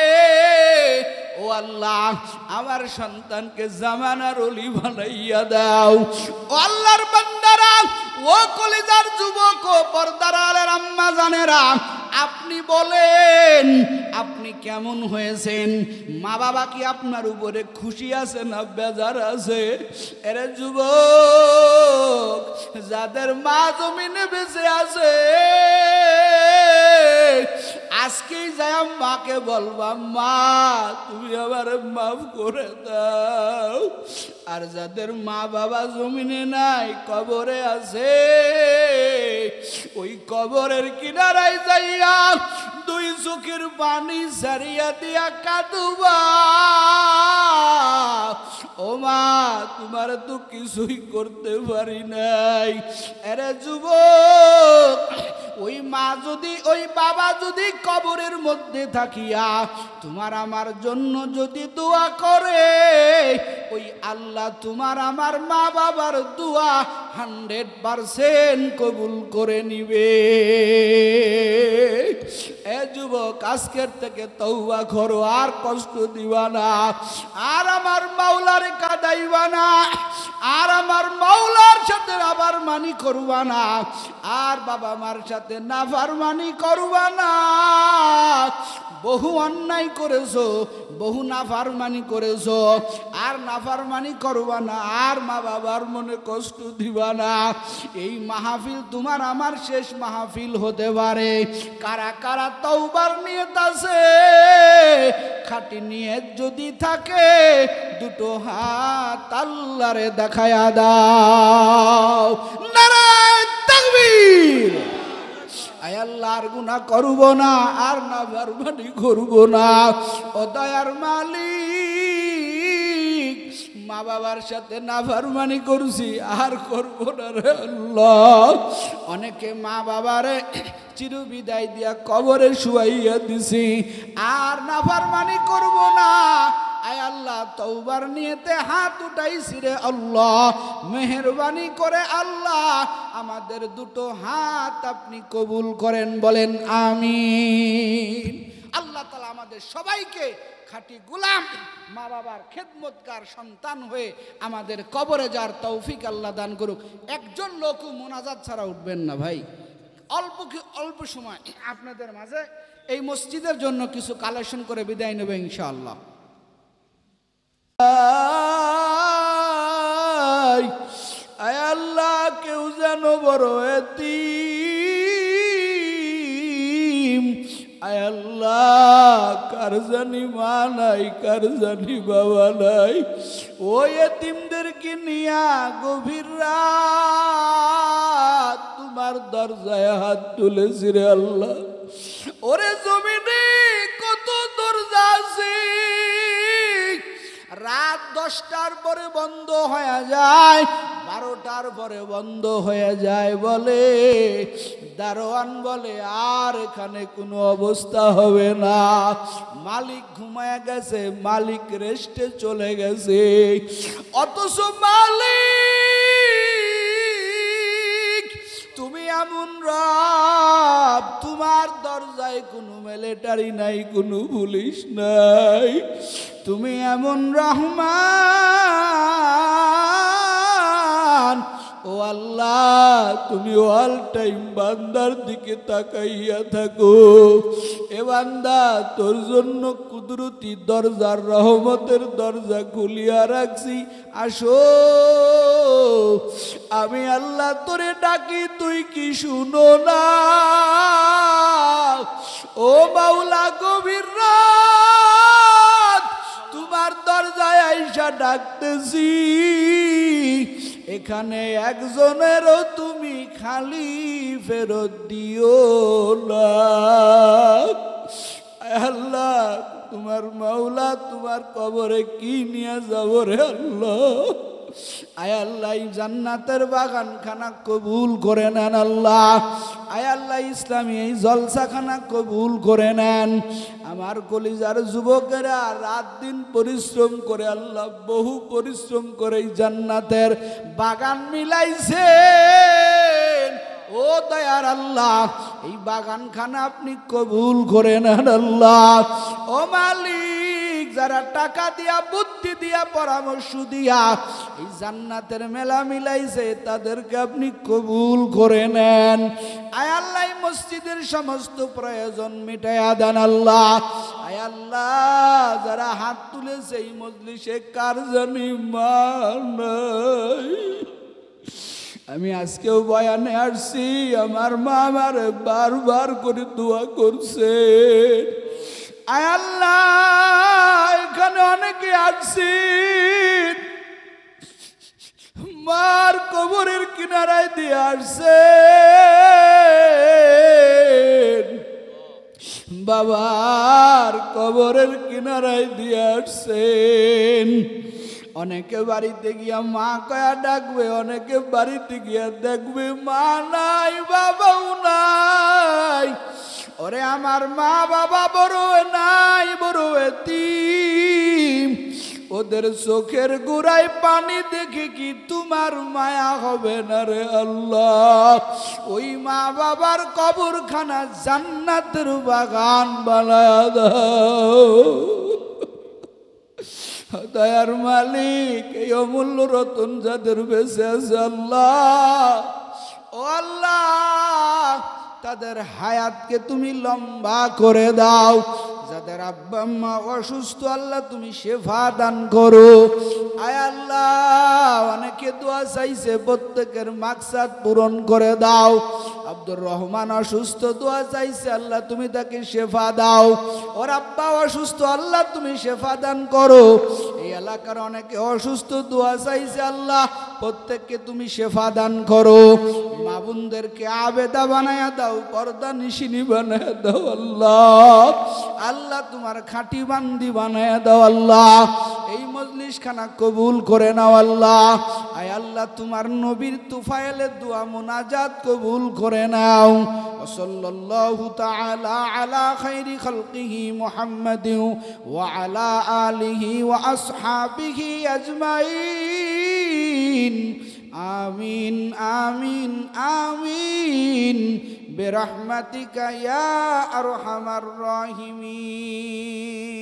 ও আল্লাহ আমার সন্তানকে জামানার অলি বানাইয়া দাও। ও আল্লাহর বান্দারা, ও কলিজার যুবক, ও পর্দার আলের আম্মা জানেরা, আপনি বলেন আপনি কেমন হয়েছেন? মা বাবা কি আপনার উপরে খুশি আছে না বেজার আছে? এরে যুবক, যাদের মা জমিনে বেঁচে আছে, আজকেই যাই মাকে বলবা, মা তুমি আবার মাফ করে দাও। আর যাদের মা বাবা জমিনে নাই, কবরে আছে, ওই কবরের কিনারায় যাইয়া দুই চোখের পানি সারিয়া দিয়া কাঁদবা, ও মা তোমার তো কিছুই করতে পারি নাই। আরে যুবক, ওই মা যদি, ওই বাবা যদি কবরের মধ্যে থাকিয়া তোমার আমার জন্য যদি দোয়া করে, ওই আল্লাহ তোমার আমার মা বাবার দোয়া 100% কবুল করে নিবে। এ যুবক, আজকের থেকে তওবা করো, আর কষ্ট দিবা না, আর আমার মাওলারে কাঁদাইবা না, আর আমার মাওলার সাথে আবার মানি করবা না, আর বাবা মার সাথে নাফরমানি করবা না। বহু অন্যায় করেছো, বহু নাফরমানি করেছো, আর নাফরমানি করবা না, আর মা বাবার মনে কষ্ট দিবা না। এই মাহফিল তোমার আমার শেষ মাহফিল হতে পারে। কারা কারা তওবার নিয়ত আছে? খাঁটি নিয়ত যদি থাকে, দুটো হাত আল্লাহরে দেখায়া দাও। নারায়ে তাকবীর। আয় আল্লাহ, আর গুনাহ করব না, আর নাফরমানি করব না। ও দয়ার মালিক, মা বাবার সাথে নাফরমানি করছি, আর করব না রে আল্লাহ। অনেকে মা বাবারে চির বিদায় দিয়া কবরে শুয়াইয়া দিছি, আর নাফরমানি করব না। আয় আল্লাহ, তওবার নিয়তে হাত উঠাইছি রে আল্লাহ, মেহেরবানি করে আল্লাহ আমাদের দুটো হাত আপনি কবুল করেন, বলেন আমিন। আল্লাহ তাআলা আমাদের সবাইকে খাঁটি গোলাম, মা বাবার খেদমতকার সন্তান হয়ে আমাদের কবরে যাওয়ার তৌফিক আল্লাহ দান করুক। একজন লোক মোনাজাত ছাড়া উঠবেন না ভাই। অল্প সময় আপনাদের মাঝে এই মসজিদের জন্য কিছু কালেকশন করে বিদায় নেবে ইনশাআল্লাহ। আয় আল্লাহ, কেউ যেন বড় এতিম, আয় আল্লাহ কার জানি মা নাই, কার জানি বাবা নাই, ওই এতিমদেরকে নিয়া গভীর রাত তোমার দরজায় হাত তুলেছি রে আল্লাহ। ওরে জমিনে কত দরজা আছে, রাত 10টার পরে বন্ধ হয়ে যায়, 12টার পরে বন্ধ হয়ে যায়, বলে দারোয়ান বলে আর এখানে কোনো অবস্থা হবে না, মালিক ঘুমায় গেছে, মালিক রেস্টে চলে গেছে। অথচ মালিক তুমি এমন রব, তোমার দরজায় কোনো মিলিটারি নাই, কোনো পুলিশ নাই, তুমি এমন রহমান, ও আল্লাহ তুমি অল টাইম বান্দার দিকে তাকাইয়া থাকো। এ বান্দা তোর জন্য কুদরতি দরজার রহমতের দরজা খুলিয়া রাখছি, আসো আমি আল্লাহ তোরে ডাকি তুই কি শুনো না? ও মাওলা গভীর রাত তোমার দরজায় আইসা ডাকতেছি, এখানে একজনেরও তুমি খালি ফেরত দিও না। আল্লাহ তোমার মাওলা তোমার কবরে কি নিয়ে যাব রে আল্লাহ? আয় আল্লাহ জান্নাতের বাগানখানা কবুল করে নেন আল্লাহ। আয় আল্লাহ ইসলামী এই জলসাখানা কবুল করে নেন। আমার কলিজার যুবকেরা রাত দিন পরিশ্রম করে আল্লাহ বহু পরিশ্রম করে এই জান্নাতের বাগান মিলাইছে। ও দয়ার আল্লাহ এই বাগানখানা আপনি কবুল করে নেন আল্লাহ। ও মালিক যারা টাকা দিয়া বুদ্ধি দিয়া পরামর্শ দিয়া এই জান্নাতের মেলা মিলাইছে তাদেরকে আপনি কবুল করে নেন। আয় আল্লাহ মসজিদের সমস্ত প্রয়োজন মিটাইয়া দেন আল্লাহ। আয় আল্লাহ যারা হাত তুলেছে এই মজলিসে কার জানি মা নাই, আমি আজকেও বয়ানে আসছি, আমার মা আমার বারবার করে দোয়া করছে। আয় আল্লাহ এখানে অনেকে আসছি মার কবরের কিনারায় দিয়ে আসছে, বাবার কবরের কিনারায় দিয়ে আসছেন। অনেকে বাড়িতে গিয়া মা কয়া ডাকবে, অনেকে বাড়িতে গিয়া দেখবে মা নাই বাবাও নাই। ওরে আমার মা বাবা বড় নাই, বড় এতিম, ওদের চোখের গোড়ায় পানি দেখে কি তোমার মায়া হবে না রে আল্লাহ? ওই মা বাবার কবরখানা জান্নাতের বাগান বানায়া দাও। দয়ার মালিক এই অমূল্য রতন যাদের বেঁচে আছে আল্লাহ, ও আল্লাহ তাদের হায়াতকে তুমি লম্বা করে দাও। যাদের আব্বা আম্মা অসুস্থ আল্লাহ তুমি শেফা দান করো। আয় আল্লাহ অনেকে দোয়া চাইছে, প্রত্যেকের মাকসাদ পূরণ করে দাও। আব্দুর রহমান অসুস্থ দোয়া চাইছে, আল্লাহ তুমি তাকে শেফা দাও। ওর আব্বা অসুস্থ আল্লাহ তুমি শেফা দান করো। এই এলাকার অনেকে অসুস্থ দোয়া চাইছে, আল্লাহ প্রত্যেককে তুমি শেফা দান করো। মা বোনদেরকে আবেদা বানায়া দাও, পর্দা নিশিনী বানায়া দাও আল্লাহ। আল্লাহ তোমার খাঁটি বান্দি বানায়া দাও আল্লাহ। এই মজলিস খানা কবুল করে নাও আল্লাহ। আয় আল্লাহ তোমার নবীর তুফাইলের দোয়া মুনাজাত কবুল করে নাও। সাল্লাল্লাহু তাআলা আলা খাইরি খালকিহি মুহাম্মাদিন ওয়া আলা আলিহি ওয়া আসহাবিহি আজমাইন। আমিন আমিন আমিন বিরহমাতিকা ইয়া আরহামার রাহিমিন।